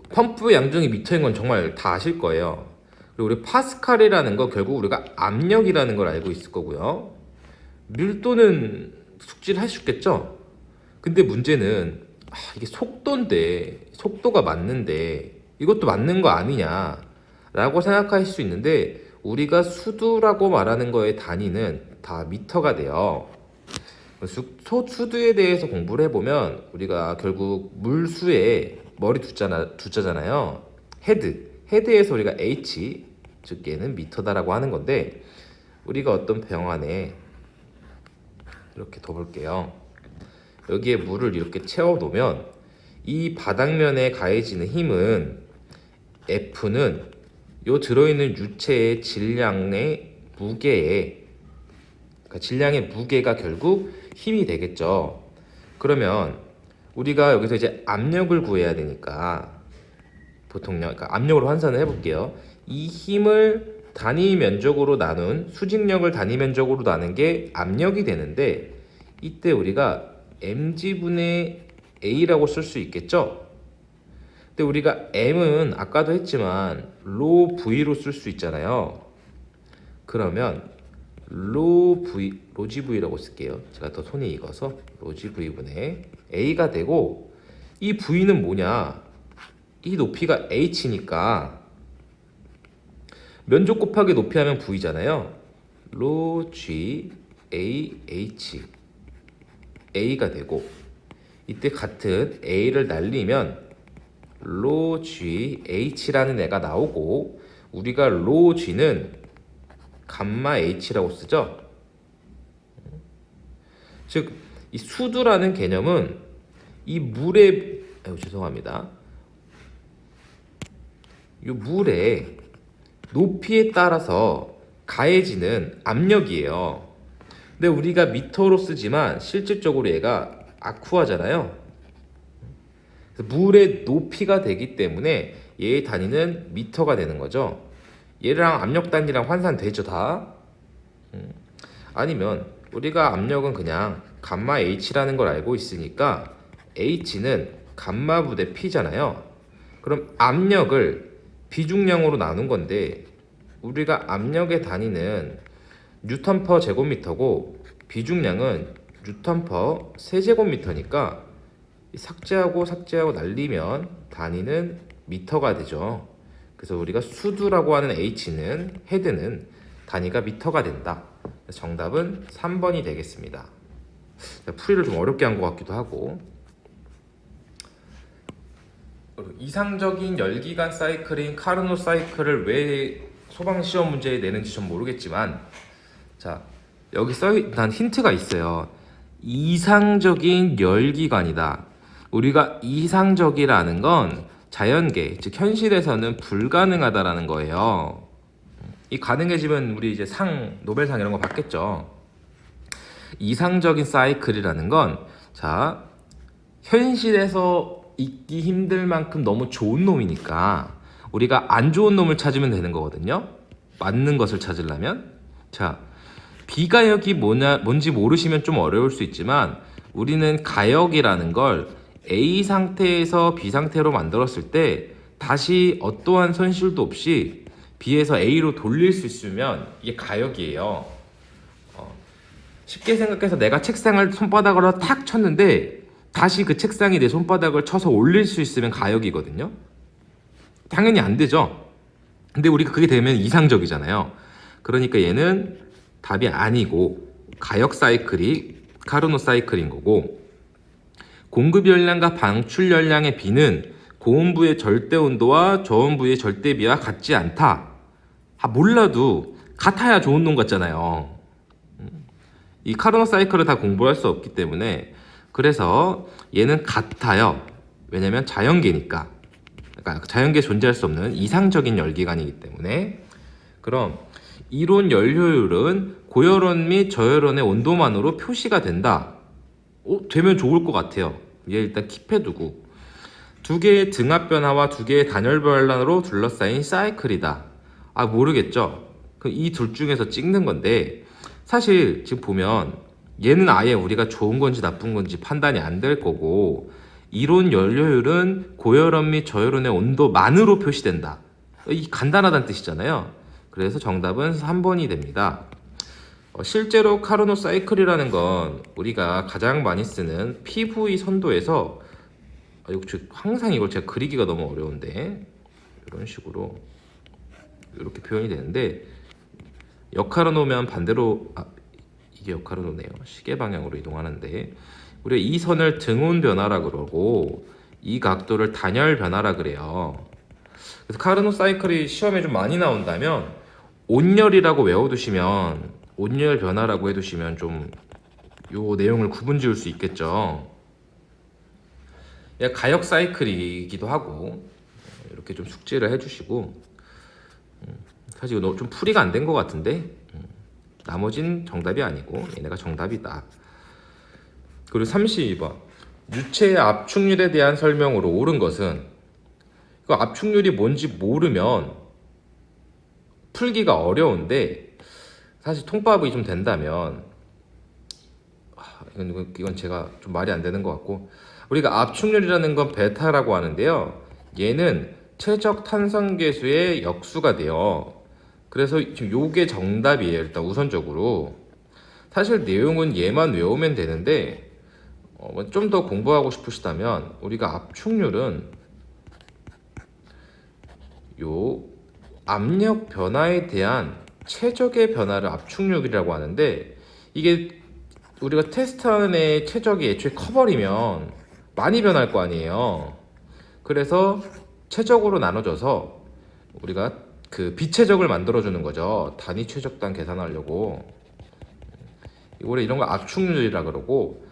펌프 양중이 미터인 건 정말 다 아실 거예요. 그리고 우리 파스칼이라는 거 결국 우리가 압력이라는 걸 알고 있을 거고요. 밀도는 숙지를 할 수 있겠죠. 근데 문제는 이게 속도인데, 속도가 맞는데 이것도 맞는 거 아니냐 라고 생각할 수 있는데, 우리가 수두라고 말하는 거의 단위는 다 미터가 돼요. 수두에 대해서 공부를 해보면 우리가 결국 물수에 머리 두자잖아요. 헤드에서 우리가 H, 즉 얘는 미터다라고 하는 건데, 우리가 어떤 병안에 이렇게 둬볼게요. 여기에 물을 이렇게 채워 놓으면 이 바닥면에 가해지는 힘은 F는 요 들어있는 유체의 질량의 무게에, 그러니까 질량의 무게가 결국 힘이 되겠죠. 그러면 우리가 여기서 이제 압력을 구해야 되니까 보통요, 그러니까 압력으로 환산을 해볼게요. 이 힘을 단위 면적으로 나눈, 수직력을 단위 면적으로 나눈 게 압력이 되는데, 이때 우리가 mg분의 a라고 쓸 수 있겠죠. 근데 우리가 m은 아까도 했지만 로 v로 쓸 수 있잖아요. 그러면 로지 v라고 쓸게요. 제가 더 손이 익어서 로지 v분의 a가 되고, 이 v는 뭐냐, 이 높이가 h니까 면적 곱하기 높이 하면 v잖아요. 로 g a h a가 되고, 이때 같은 a를 날리면 로 g h라는 애가 나오고, 우리가 로 g는 감마 h라고 쓰죠. 즉 이 수두라는 개념은 이 물의 죄송합니다. 이 물의 높이에 따라서 가해지는 압력이에요. 근데 우리가 미터로 쓰지만 실질적으로 얘가 아쿠아잖아요. 물의 높이가 되기 때문에 얘의 단위는 미터가 되는 거죠. 얘랑 압력 단위랑 환산되죠, 다. 아니면 우리가 압력은 그냥 감마 H라는 걸 알고 있으니까 H는 감마 부대 P잖아요. 그럼 압력을 비중량으로 나눈 건데, 우리가 압력의 단위는 뉴턴 퍼 제곱미터고 비중량은 뉴턴 퍼 세제곱미터니까 삭제하고 날리면 단위는 미터가 되죠. 그래서 우리가 수두라고 하는 H는, 헤드는 단위가 미터가 된다. 정답은 3번이 되겠습니다. 풀이를 좀 어렵게 한 것 같기도 하고. 이상적인 열기관 사이클인 카르노 사이클을 왜 소방시험 문제에 내는지 전 모르겠지만, 자, 여기 난 힌트가 있어요. 이상적인 열기관이다. 우리가 이상적이라는 건 자연계, 즉 현실에서는 불가능하다라는 거예요. 이 가능해지면 우리 이제 노벨상 이런 거 받겠죠. 이상적인 사이클이라는 건, 자, 현실에서 있기 힘들 만큼 너무 좋은 놈이니까 우리가 안 좋은 놈을 찾으면 되는 거거든요. 맞는 것을 찾으려면. 자, 비가역이 뭔지 모르시면 좀 어려울 수 있지만, 우리는 가역이라는 걸 A 상태에서 B 상태로 만들었을 때 다시 어떠한 손실도 없이 B에서 A로 돌릴 수 있으면 이게 가역이에요. 쉽게 생각해서 내가 책상을 손바닥으로 탁 쳤는데 다시 그 책상이 내 손바닥을 쳐서 올릴 수 있으면 가역이거든요. 당연히 안 되죠. 근데 우리가 그게 되면 이상적이잖아요. 그러니까 얘는 답이 아니고 가역 사이클이 카르노 사이클인 거고, 공급 열량과 방출 열량의 비는 고온부의 절대 온도와 저온부의 절대 비와 같지 않다. 몰라도 같아야 좋은 놈 같잖아요. 이 카르노 사이클을 다 공부할 수 없기 때문에, 그래서 얘는 같아요. 왜냐면 자연계니까. 그러니까 자연계에 존재할 수 없는 이상적인 열기관이기 때문에. 그럼 이론 연료율은 고열원 및 저열원의 온도만으로 표시가 된다. 되면 좋을 것 같아요. 얘 일단 킵해두고. 두 개의 등압 변화와 두 개의 단열 변환으로 둘러싸인 사이클이다. 모르겠죠? 이 둘 중에서 찍는 건데, 사실 지금 보면 얘는 아예 우리가 좋은 건지 나쁜 건지 판단이 안 될 거고, 이론 연료율은 고열원 및 저열원의 온도만으로 표시된다. 이 간단하다는 뜻이잖아요. 그래서 정답은 3번이 됩니다. 실제로 카르노 사이클이라는 건 우리가 가장 많이 쓰는 PV 선도에서, 항상 이걸 제가 그리기가 너무 어려운데, 이런 식으로 이렇게 표현이 되는데, 역카르노면 반대로, 이게 역카르노네요. 시계 방향으로 이동하는데, 우리가 이 선을 등온 변화라 그러고 이 각도를 단열 변화라 그래요. 그래서 카르노 사이클이 시험에 좀 많이 나온다면 온열이라고 외워두시면, 온열 변화라고 해두시면 좀 요 내용을 구분지을 수 있겠죠. 가역 사이클이기도 하고, 이렇게 좀 숙지를 해주시고, 사실 이거 좀 풀이가 안 된 것 같은데, 나머진 정답이 아니고 얘네가 정답이다. 그리고 32번, 유체의 압축률에 대한 설명으로 옳은 것은, 그 압축률이 뭔지 모르면 풀기가 어려운데, 사실 통밥이 좀 된다면, 이건 제가 좀 말이 안 되는 것 같고, 우리가 압축률이라는 건 베타라고 하는데요, 얘는 최적 탄성계수의 역수가 돼요. 그래서 지금 요게 정답이에요. 일단 우선적으로 사실 내용은 얘만 외우면 되는데, 좀 더 공부하고 싶으시다면 우리가 압축률은 요 압력 변화에 대한 최적의 변화를 압축률이라고 하는데, 이게 우리가 테스트하는 애 최적이 애초에 커버리면 많이 변할 거 아니에요. 그래서 최적으로 나눠져서 우리가 그 비최적을 만들어주는 거죠. 단위 최적단 계산하려고. 원래 이런 거 압축률이라 그러고,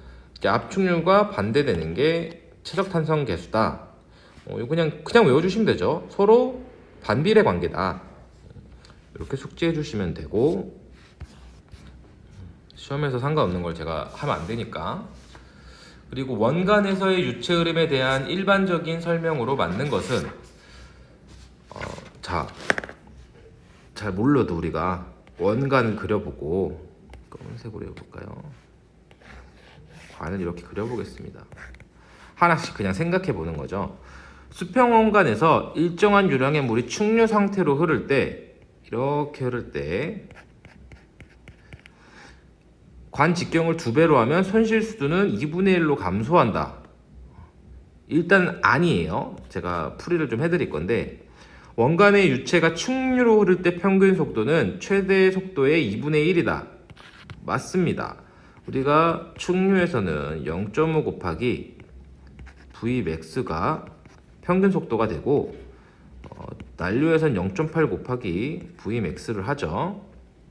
압축률과 반대되는 게 최적 탄성 계수다. 이거 그냥 외워주시면 되죠. 서로 반비례 관계다. 이렇게 숙지해 주시면 되고, 시험에서 상관없는 걸 제가 하면 안 되니까. 그리고 원간에서의 유체 흐름에 대한 일반적인 설명으로 맞는 것은, 잘 몰라도 우리가 원간을 그려보고, 검은색으로 해볼까요? 관을 이렇게 그려보겠습니다. 하나씩 그냥 생각해 보는 거죠. 수평 원간에서 일정한 유량의 물이 충류 상태로 흐를 때, 이렇게 흐를 때 관 직경을 2배로 하면 손실 수준은 2분의 1로 감소한다. 일단 아니에요. 제가 풀이를 좀 해드릴 건데, 원간의 유체가 충류로 흐를 때 평균 속도는 최대 속도의 2분의 1이다. 맞습니다. 우리가 충류에서는 0.5 곱하기 Vmax가 평균 속도가 되고, 난류에서는 0.8 곱하기 Vmax를 하죠.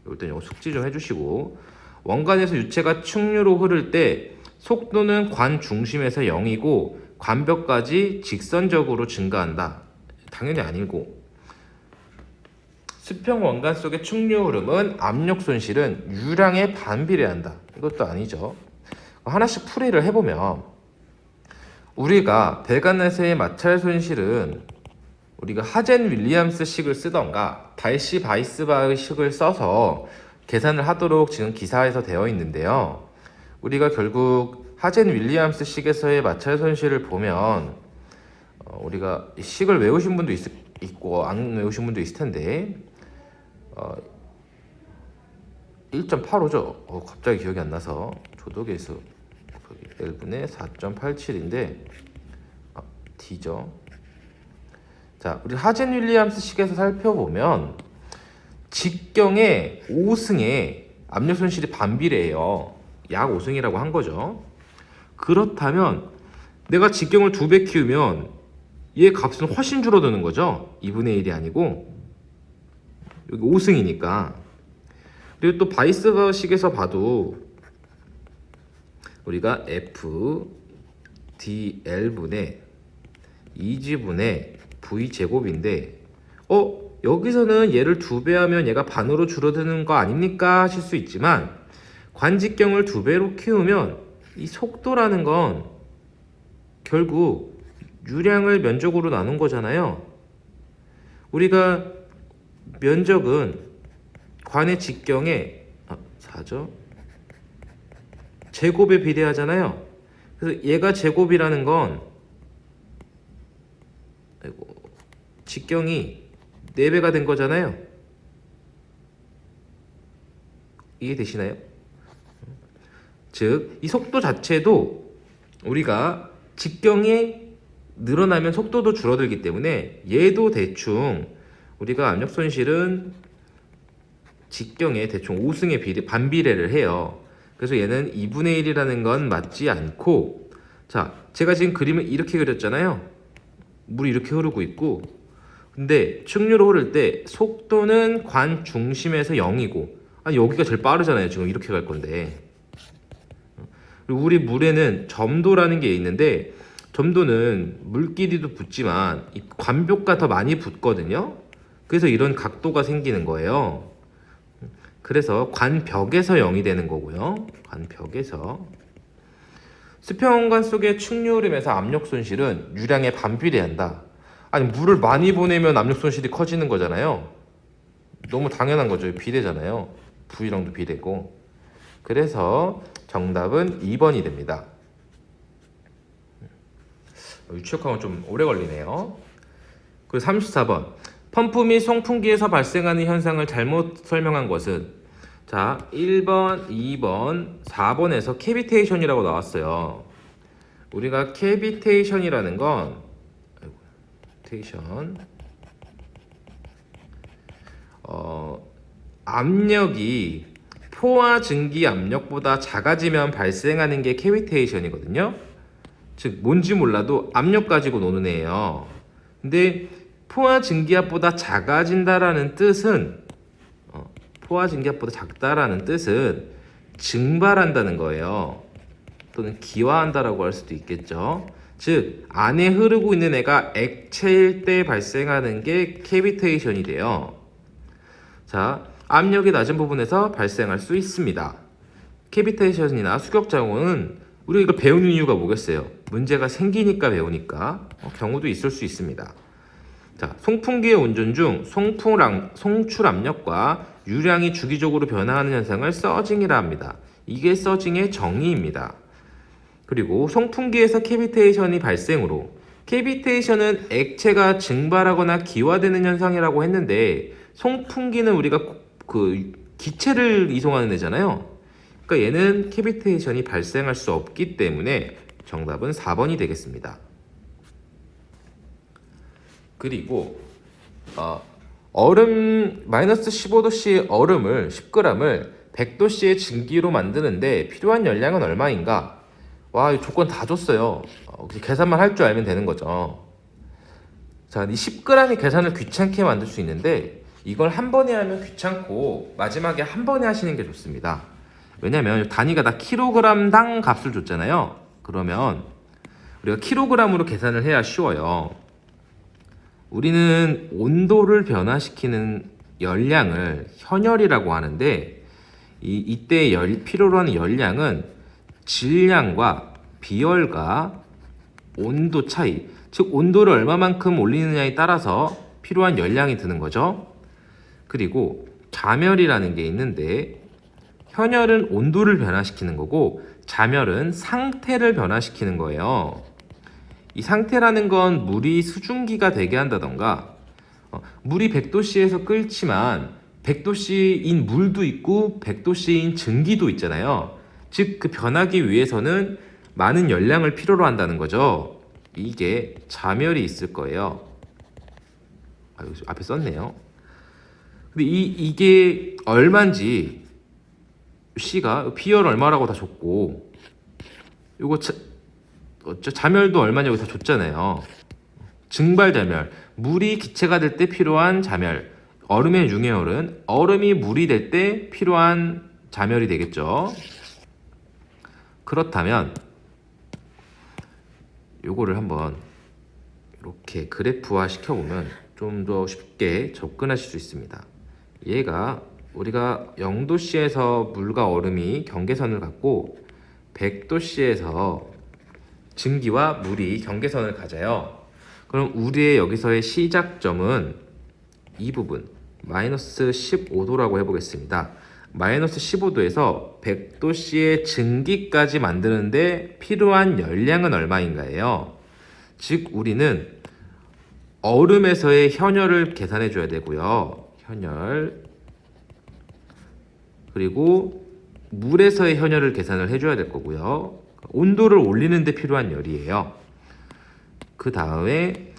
이럴 이거 숙지 좀 해주시고, 원간에서 유체가 충류로 흐를 때 속도는 관 중심에서 0이고 관벽까지 직선적으로 증가한다. 당연히 아니고, 수평 원간 속의 충류 흐름은 압력 손실은 유량에 반비례한다. 이것도 아니죠. 하나씩 풀이를 해보면, 우리가 배관에서의 마찰 손실은 우리가 하젠 윌리엄스 식을 쓰던가 달시 바이스바흐 식을 써서 계산을 하도록 지금 기사에서 되어 있는데요. 우리가 결국 하젠 윌리엄스 식에서의 마찰 손실을 보면, 우리가 이 식을 외우신 분도 있고 안 외우신 분도 있을 텐데, 1.85죠. 갑자기 기억이 안 나서. 조도계수 1분의 4.87인데 D죠. 자, 우리 하젠 윌리엄스 식에서 살펴보면 직경의 5승에 압력 손실이 반비례해요. 약 5승이라고 한 거죠. 그렇다면 내가 직경을 2배 키우면 얘 값은 훨씬 줄어드는 거죠. 2분의 1이 아니고 여기 5승이니까. 그리고 또 바이스바흐식에서 봐도 우리가 F DL분의 2G분의 V제곱인데, 여기서는 얘를 2배 하면 얘가 반으로 줄어드는 거 아닙니까? 하실 수 있지만 관직경을 2배로 키우면 이 속도라는 건 결국 유량을 면적으로 나눈 거잖아요. 우리가 면적은 관의 직경에 4죠. 제곱에 비례하잖아요. 그래서 얘가 제곱이라는 건 직경이 4배가 된 거잖아요. 이해되시나요? 즉, 이 속도 자체도 우리가 직경이 늘어나면 속도도 줄어들기 때문에 얘도 대충 우리가 압력 손실은 직경에 대충 5승의 반비례를 해요. 그래서 얘는 2분의 1이라는 건 맞지 않고, 자, 제가 지금 그림을 이렇게 그렸잖아요. 물이 이렇게 흐르고 있고, 근데 충류로 흐를 때 속도는 관 중심에서 0이고, 여기가 제일 빠르잖아요. 지금 이렇게 갈 건데. 그리고 우리 물에는 점도라는 게 있는데, 점도는 물끼리도 붙지만 이 관벽과 더 많이 붙거든요. 그래서 이런 각도가 생기는 거예요. 그래서 관벽에서 0이 되는 거고요. 관벽에서. 수평관 속의 충류 흐름에서 압력 손실은 유량에 반비례한다. 아니, 물을 많이 보내면 압력 손실이 커지는 거잖아요. 너무 당연한 거죠. 비례잖아요. V랑도 비례고. 그래서 정답은 2번이 됩니다. 유추역하면 좀 오래 걸리네요. 그리고 34번. 펌프 및 송풍기에서 발생하는 현상을 잘못 설명한 것은, 자, 1번, 2번, 4번에서 캐비테이션이라고 나왔어요. 우리가 캐비테이션이라는 건 압력이 포화 증기 압력보다 작아지면 발생하는 게 캐비테이션이거든요. 즉, 뭔지 몰라도 압력 가지고 노는 애예요. 근데 포화 증기압보다 작아진다라는 뜻은 포화 증기압보다 작다라는 뜻은 증발한다는 거예요. 또는 기화한다라고 할 수도 있겠죠. 즉, 안에 흐르고 있는 애가 액체일 때 발생하는 게 캐비테이션이 돼요. 자, 압력이 낮은 부분에서 발생할 수 있습니다. 캐비테이션이나 수격작용은 우리가 이걸 배우는 이유가 뭐겠어요? 문제가 생기니까 배우니까. 경우도 있을 수 있습니다. 자, 송풍기의 운전 중 송출 압력과 유량이 주기적으로 변화하는 현상을 서징이라 합니다. 이게 서징의 정의입니다. 그리고 송풍기에서 캐비테이션이 발생으로, 캐비테이션은 액체가 증발하거나 기화되는 현상이라고 했는데 송풍기는 우리가 그 기체를 이송하는 애잖아요. 그러니까 얘는 캐비테이션이 발생할 수 없기 때문에 정답은 4번이 되겠습니다. 그리고 얼음 마이너스 15도씨의 얼음을 10g을 100도씨의 증기로 만드는데 필요한 열량은 얼마인가? 와, 이 조건 다 줬어요. 계산만 할 줄 알면 되는 거죠. 자, 이 10g이 계산을 귀찮게 만들 수 있는데 이걸 한 번에 하면 귀찮고 마지막에 한 번에 하시는 게 좋습니다. 왜냐면 단위가 다 킬로그램당 값을 줬잖아요. 그러면 우리가 킬로그램으로 계산을 해야 쉬워요. 우리는 온도를 변화시키는 열량을 현열이라고 하는데 이때 필요로 하는 열량은 질량과 비열과 온도 차이, 즉 온도를 얼마만큼 올리느냐에 따라서 필요한 열량이 드는 거죠. 그리고 자멸이라는 게 있는데 현열은 온도를 변화시키는 거고 자멸은 상태를 변화시키는 거예요. 이 상태라는 건 물이 수증기가 되게 한다던가 물이 100도씨에서 끓지만 100도씨인 물도 있고 100도씨인 증기도 있잖아요. 즉 그 변하기 위해서는 많은 열량을 필요로 한다는 거죠. 이게 자멸이 있을 거예요. 여기 앞에 썼네요. 근데 이게 얼마인지 C가 비열 얼마라고 다 줬고 요거 자멸도 얼마냐고 다 줬잖아요. 증발 자멸, 물이 기체가 될 때 필요한 자멸, 얼음의 융해열은 얼음이 물이 될 때 필요한 자멸이 되겠죠. 그렇다면 요거를 한번 이렇게 그래프화 시켜보면 좀 더 쉽게 접근하실 수 있습니다. 얘가 우리가 0도씨에서 물과 얼음이 경계선을 갖고 100도씨에서 증기와 물이 경계선을 가져요. 그럼 우리의 여기서의 시작점은 이 부분 마이너스 15도라고 해보겠습니다. 마이너스 15도에서 100도씨의 증기까지 만드는데 필요한 열량은 얼마인가예요. 즉 우리는 얼음에서의 현열을 계산해 줘야 되고요. 현열. 그리고 물에서의 현열을 계산을 해줘야 될 거고요. 온도를 올리는 데 필요한 열이에요. 그 다음에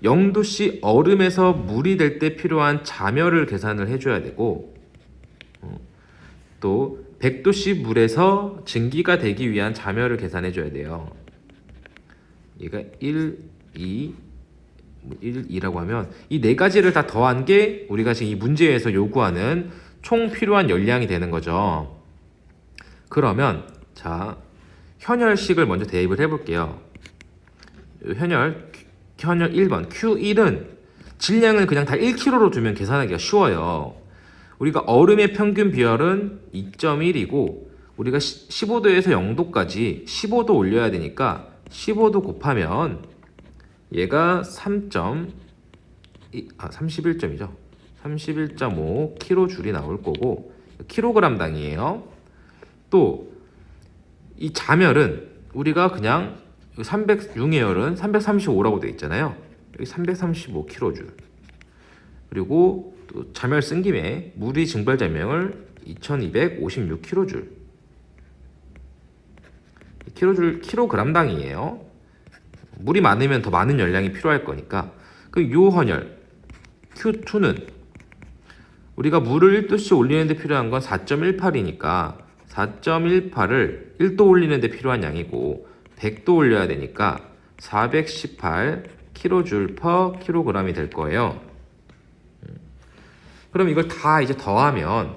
0도씨 얼음에서 물이 될 때 필요한 잠열을 계산을 해줘야 되고, 또 100도씨 물에서 증기가 되기 위한 잠열을 계산해 줘야 돼요. 얘가 1, 2, 1, 2라고 하면 이 네 가지를 다 더한 게 우리가 지금 이 문제에서 요구하는 총 필요한 열량이 되는 거죠. 그러면 자, 현열식을 먼저 대입을 해볼게요. 현열 1번 Q1은 질량을 그냥 다 1kg로 두면 계산하기가 쉬워요. 우리가 얼음의 평균 비열은 2.1이고 우리가 15도에서 0도까지 15도 올려야 되니까 15도 곱하면 얘가 31점이죠. 31.5 kJ이 나올 거고 킬로그램당이에요. 또 이 자멸은 우리가 그냥 306열은 335라고 되어 있잖아요. 여기 335 kJ. 그리고 또 자멸 쓴 김에 물이 증발 자명을 2256 kJ. 킬로그램당이에요. 물이 많으면 더 많은 열량이 필요할 거니까. 그 요헌열 Q2는 우리가 물을 1도씩 올리는 데 필요한 건 4.18이니까 4.18을 1도 올리는 데 필요한 양이고 100도 올려야 되니까 418 kJ per kg이 될 거예요. 그럼 이걸 다 이제 더하면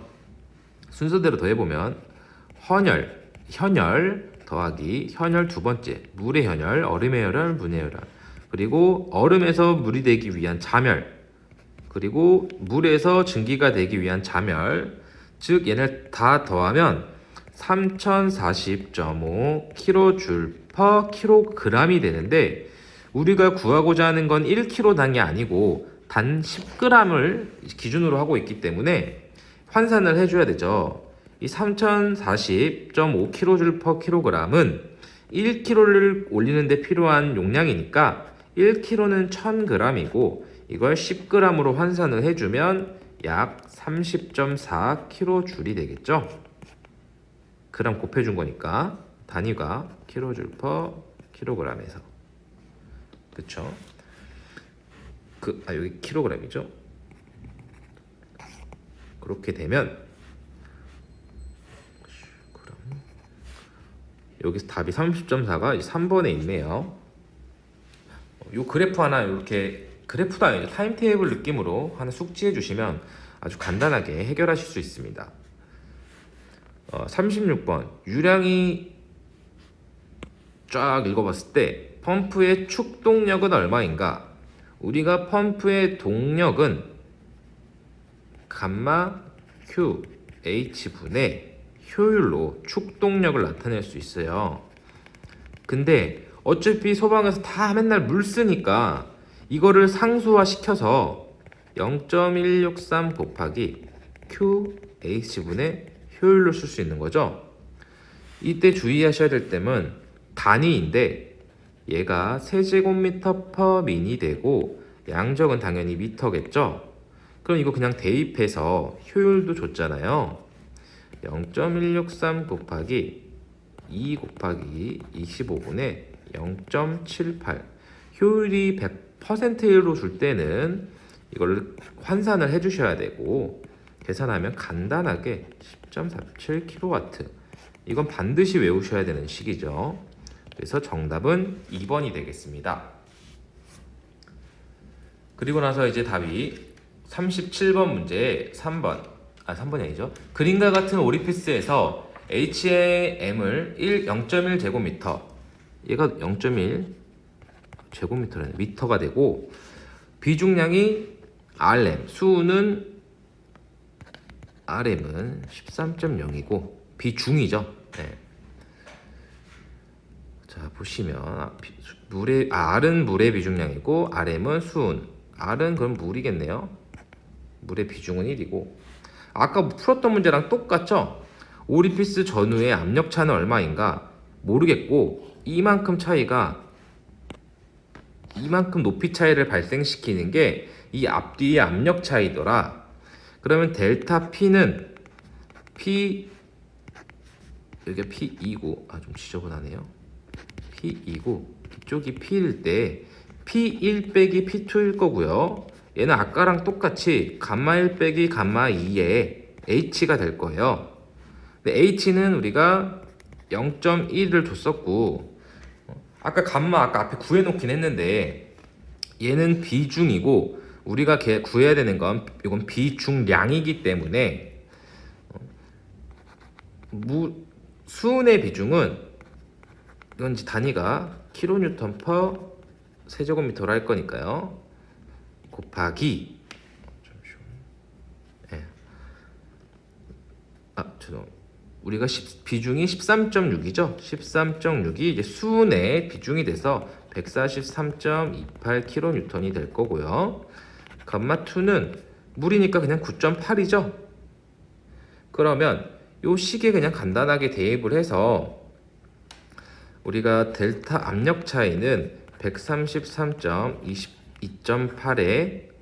순서대로 더해보면 현열 더하기 현열 두 번째 물의 현열, 얼음의 현열, 문의 현열, 그리고 얼음에서 물이 되기 위한 자멸, 그리고 물에서 증기가 되기 위한 자멸, 즉 얘를 다 더하면 3040.5 kJ per kg이 되는데 우리가 구하고자 하는 건 1kg당이 아니고 단 10g을 기준으로 하고 있기 때문에 환산을 해줘야 되죠. 이 3040.5 kJ per kg은 1kg를 올리는 데 필요한 용량이니까 1kg는 1000g이고 이걸 10g으로 환산을 해주면 약 30.4 kJ이 되겠죠. 그램 곱해준 거니까 단위가 kJ per kg에서 그쵸? 여기 킬로그램이죠. 그렇게 되면 여기서 답이 30.4가 3번에 있네요. 요 그래프 하나 이렇게 그래프도 아니죠. 타임테이블 느낌으로 하나 숙지해 주시면 아주 간단하게 해결하실 수 있습니다. 36번 유량이 쫙 읽어봤을 때 펌프의 축동력은 얼마인가? 우리가 펌프의 동력은 감마 Q H 분의 효율로 축동력을 나타낼 수 있어요. 근데 어차피 소방에서 다 맨날 물 쓰니까 이거를 상수화 시켜서 0.163 곱하기 Q H 분의 효율로 쓸 수 있는 거죠. 이때 주의하셔야 될 점은 단위인데 얘가 세제곱미터 퍼 민이 되고 양적은 당연히 미터겠죠. 그럼 이거 그냥 대입해서 효율도 줬잖아요. 0.163 곱하기 2 곱하기 25분의 0.78 효율이 100%로 줄 때는 이걸 환산을 해주셔야 되고 계산하면 간단하게 10.47 kW. 이건 반드시 외우셔야 되는 식이죠. 그래서 정답은 2번이 되겠습니다. 그리고 나서 이제 답이 37번 문제 3번이 아니죠. 그림과 같은 오리피스에서 H의 M을 0.1 제곱미터, 얘가 0.1 제곱미터라는 미터가 되고 비중량이 RM, 수는 RM은 13.0이고 비중이죠. 네. 자 보시면 R은 물의 비중량이고 RM은 수은. R은 그럼 물이겠네요. 물의 비중은 1이고 아까 풀었던 문제랑 똑같죠? 오리피스 전후의 압력차는 얼마인가 모르겠고 이만큼 높이 차이를 발생시키는 게 이 앞뒤의 압력 차이더라. 그러면 델타 P는 여기가 P2고 좀 지저분하네요. P2고 이쪽이 P일 때 P1 빼기 P2일 거고요. 얘는 아까랑 똑같이 감마 1 빼기 감마 2의 H가 될 거예요. 근데 H는 우리가 0.1을 줬었고 아까 앞에 구해놓긴 했는데 얘는 비중이고 우리가 구해야 되는 건 이건 비중량이기 때문에 수은의 비중은 이건 이제 단위가 킬로뉴턴 퍼 세제곱미터로 할 거니까요. 곱하기 우리가 비중이 13.6이죠. 13.6이 이제 수은의 비중이 돼서 143.28kN이 될 거고요. 감마 2는 물이니까 그냥 9.8이죠. 그러면 요 식에 그냥 간단하게 대입을 해서 우리가 델타 압력 차이는 133.28에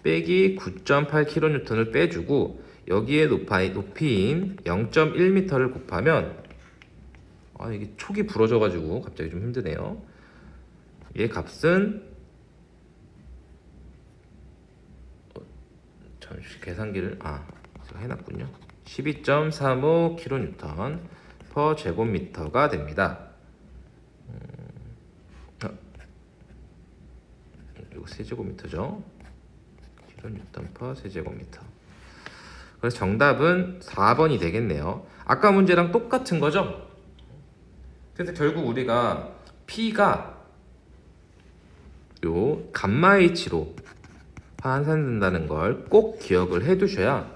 빼기 9.8kN을 빼주고 여기에 높이인 0.1m를 곱하면 이게 촉이 부러져가지고 갑자기 좀 힘드네요. 얘 값은 잠시 계산기를 제가 해놨군요. 12.35kN 퍼 제곱미터가 됩니다. 이거 세제곱미터죠. kN 퍼 세제곱미터. 그래서 정답은 4번이 되겠네요. 아까 문제랑 똑같은 거죠? 그래서 결국 우리가 P가 요 감마 H로 환산된다는 걸 꼭 기억을 해 두셔야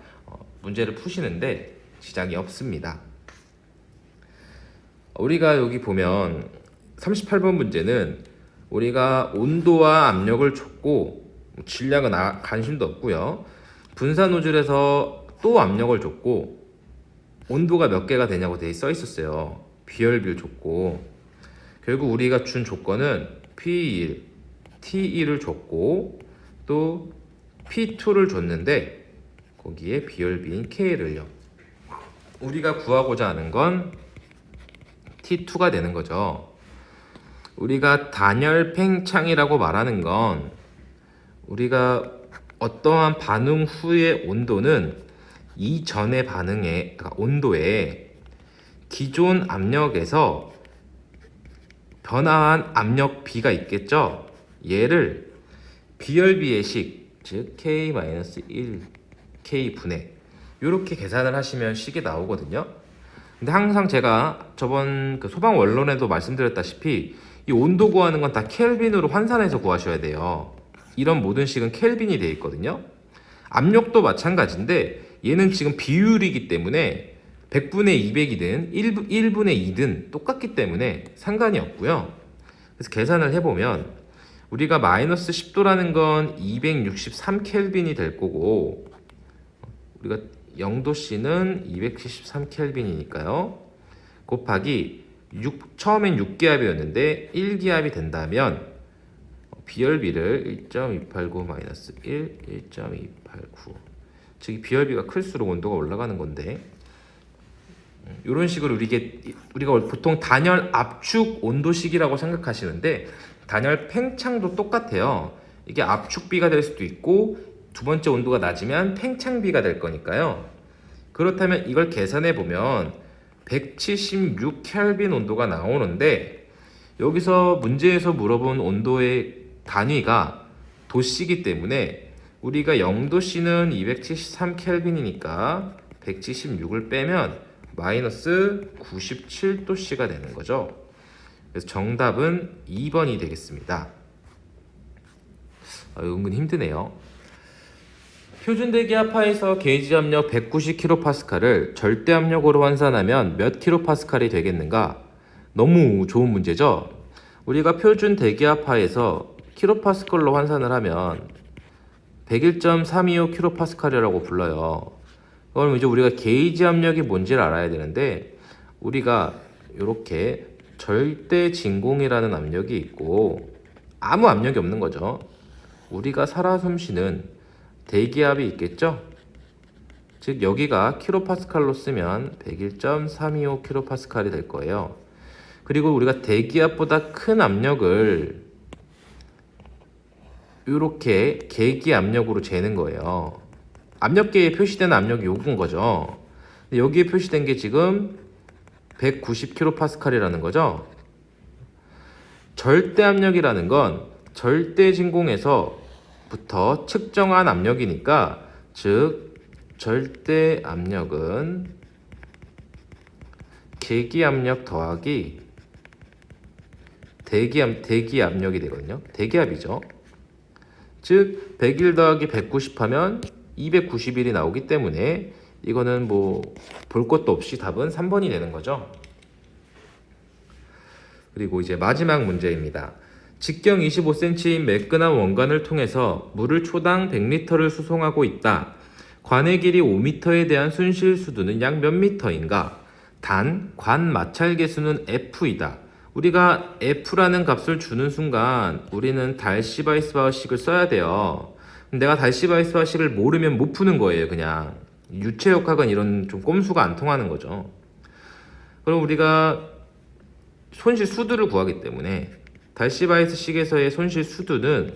문제를 푸시는데 지장이 없습니다. 우리가 여기 보면 38번 문제는 우리가 온도와 압력을 줬고 질량은 관심도 없고요. 분사 노즐에서 또 압력을 줬고 온도가 몇 개가 되냐고 써 있었어요. 비열비를 줬고 결국 우리가 준 조건은 P1, T1을 줬고 또 P2를 줬는데 거기에 비열비인 K를요. 우리가 구하고자 하는 건 T2가 되는 거죠. 우리가 단열 팽창이라고 말하는 건 우리가 어떠한 반응 후의 온도는 이전의 그러니까 온도에 기존 압력에서 변화한 압력 B가 있겠죠. 얘를 비열비의 식, 즉 K-1 K분의 이렇게 계산을 하시면 식이 나오거든요. 근데 항상 제가 저번 소방 원론에도 말씀드렸다시피 이 온도 구하는 건 다 켈빈으로 환산해서 구하셔야 돼요. 이런 모든 식은 켈빈이 되어 있거든요. 압력도 마찬가지인데 얘는 지금 비율이기 때문에 100분의 200이든 1분의 2든 똑같기 때문에 상관이 없고요. 그래서 계산을 해보면 우리가 마이너스 10도라는 건 263켈빈이 될 거고 우리가 0도씨는 273켈빈이니까요. 곱하기 처음엔 6기압이었는데 1기압이 된다면 비열비를 1.289 마이너스 1, 1.289 즉 비열비가 클수록 온도가 올라가는 건데 이런 식으로 우리가 보통 단열 압축 온도식이라고 생각하시는데 단열 팽창도 똑같아요. 이게 압축비가 될 수도 있고 두 번째 온도가 낮으면 팽창비가 될 거니까요. 그렇다면 이걸 계산해 보면 176켈빈 온도가 나오는데 여기서 문제에서 물어본 온도의 단위가 도씨이기 때문에 우리가 0도씨는 273켈빈이니까 176을 빼면 마이너스 97도씨가 되는 거죠. 그래서 정답은 2번이 되겠습니다. 은근 힘드네요. 표준 대기압하에서 게이지 압력 190kPa를 절대 압력으로 환산하면 몇 kPa이 되겠는가? 너무 좋은 문제죠? 우리가 표준 대기압하에서 kPa로 환산을 하면 101.325kPa이라고 불러요. 그럼 이제 우리가 게이지 압력이 뭔지를 알아야 되는데, 우리가 이렇게 절대 진공이라는 압력이 있고 아무 압력이 없는 거죠. 우리가 살아 숨쉬는 대기압이 있겠죠? 즉 여기가 kPa로 쓰면 101.325kPa이 될 거예요. 그리고 우리가 대기압보다 큰 압력을 이렇게 계기 압력으로 재는 거예요. 압력계에 표시되는 압력이 요건 거죠. 여기에 표시된 게 지금 190kPa이라는 거죠. 절대 압력이라는 건 절대 진공에서부터 측정한 압력이니까, 즉 절대 압력은 계기 압력 더하기 대기 압력이 되거든요. 대기압이죠. 즉 101 더하기 190 하면 291이 나오기 때문에 이거는 뭐 볼 것도 없이 답은 3번이 되는 거죠. 그리고 이제 마지막 문제입니다. 직경 25cm인 매끈한 원관을 통해서 물을 초당 100리터를 수송하고 있다. 관의 길이 5m에 대한 순실 수두는 약 몇 미터인가? 단, 관 마찰 계수는 F이다. 우리가 F라는 값을 주는 순간 우리는 달시바이스바흐식을 써야 돼요. 내가 달시바이스바흐식을 모르면 못 푸는 거예요. 그냥 유체역학은 이런 좀 꼼수가 안 통하는 거죠. 그럼 우리가 손실 수두를 구하기 때문에 달시바이스식에서의 손실 수두는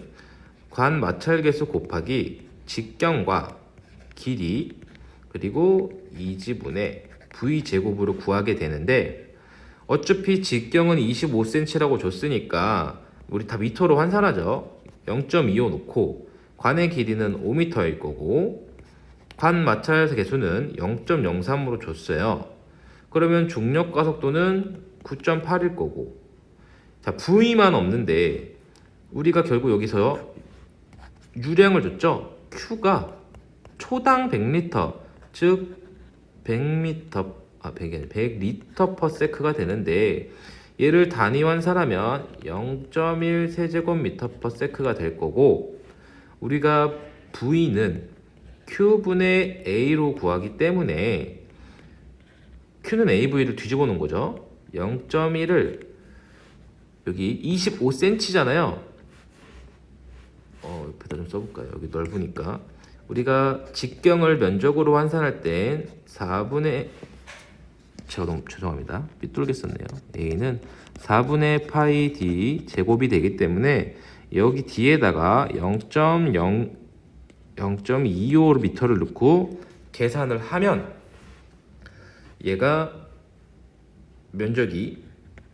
관 마찰 계수 곱하기 직경과 길이 그리고 2지분의 V제곱으로 구하게 되는데, 어차피 직경은 25cm라고 줬으니까 우리 다 미터로 환산하죠. 0.25 놓고 관의 길이는 5m일 거고 관 마찰 계수는 0.03으로 줬어요. 그러면 중력 가속도는 9.8일 거고, 자 V만 없는데 우리가 결국 여기서 유량을 줬죠. Q가 초당 100리터, 즉 100m, 100리터 per sec가 되는데, 얘를 단위 환산하면 0.1 세제곱미터 per sec가 될 거고, 우리가 V는 Q분의 A로 구하기 때문에 Q는 AV를 뒤집어 놓은 거죠. 0.1을 여기 25cm잖아요. 옆에다 좀 써볼까요? 여기 넓으니까. 우리가 직경을 면적으로 환산할 땐 4분의, 제가 너무 죄송합니다. 삐뚤게 썼네요. A는 4분의 파이 D 제곱이 되기 때문에 여기 D에다가 0.25m를 넣고 계산을 하면 얘가 면적이,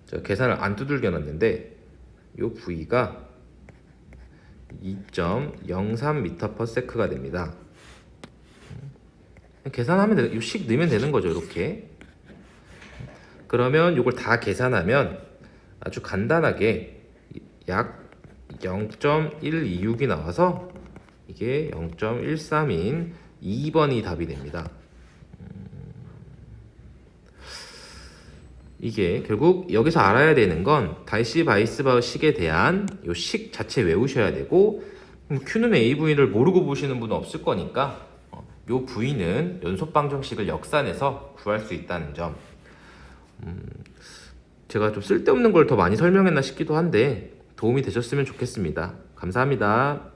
제가 계산을 안 두들겨 놨는데 요 V가 2.03m per sec가 됩니다. 계산하면 되는, 식 넣으면 되는 거죠. 이렇게. 그러면 이걸 다 계산하면 아주 간단하게 약 0.126이 나와서 이게 0.13인 2번이 답이 됩니다. 이게 결국 여기서 알아야 되는 건 달시바이스바흐 식에 대한 요 식 자체 외우셔야 되고, Q는 AV를 모르고 보시는 분은 없을 거니까 요 V는 연속방정식을 역산해서 구할 수 있다는 점. 제가 좀 쓸데없는 걸 더 많이 설명했나 싶기도 한데 도움이 되셨으면 좋겠습니다. 감사합니다.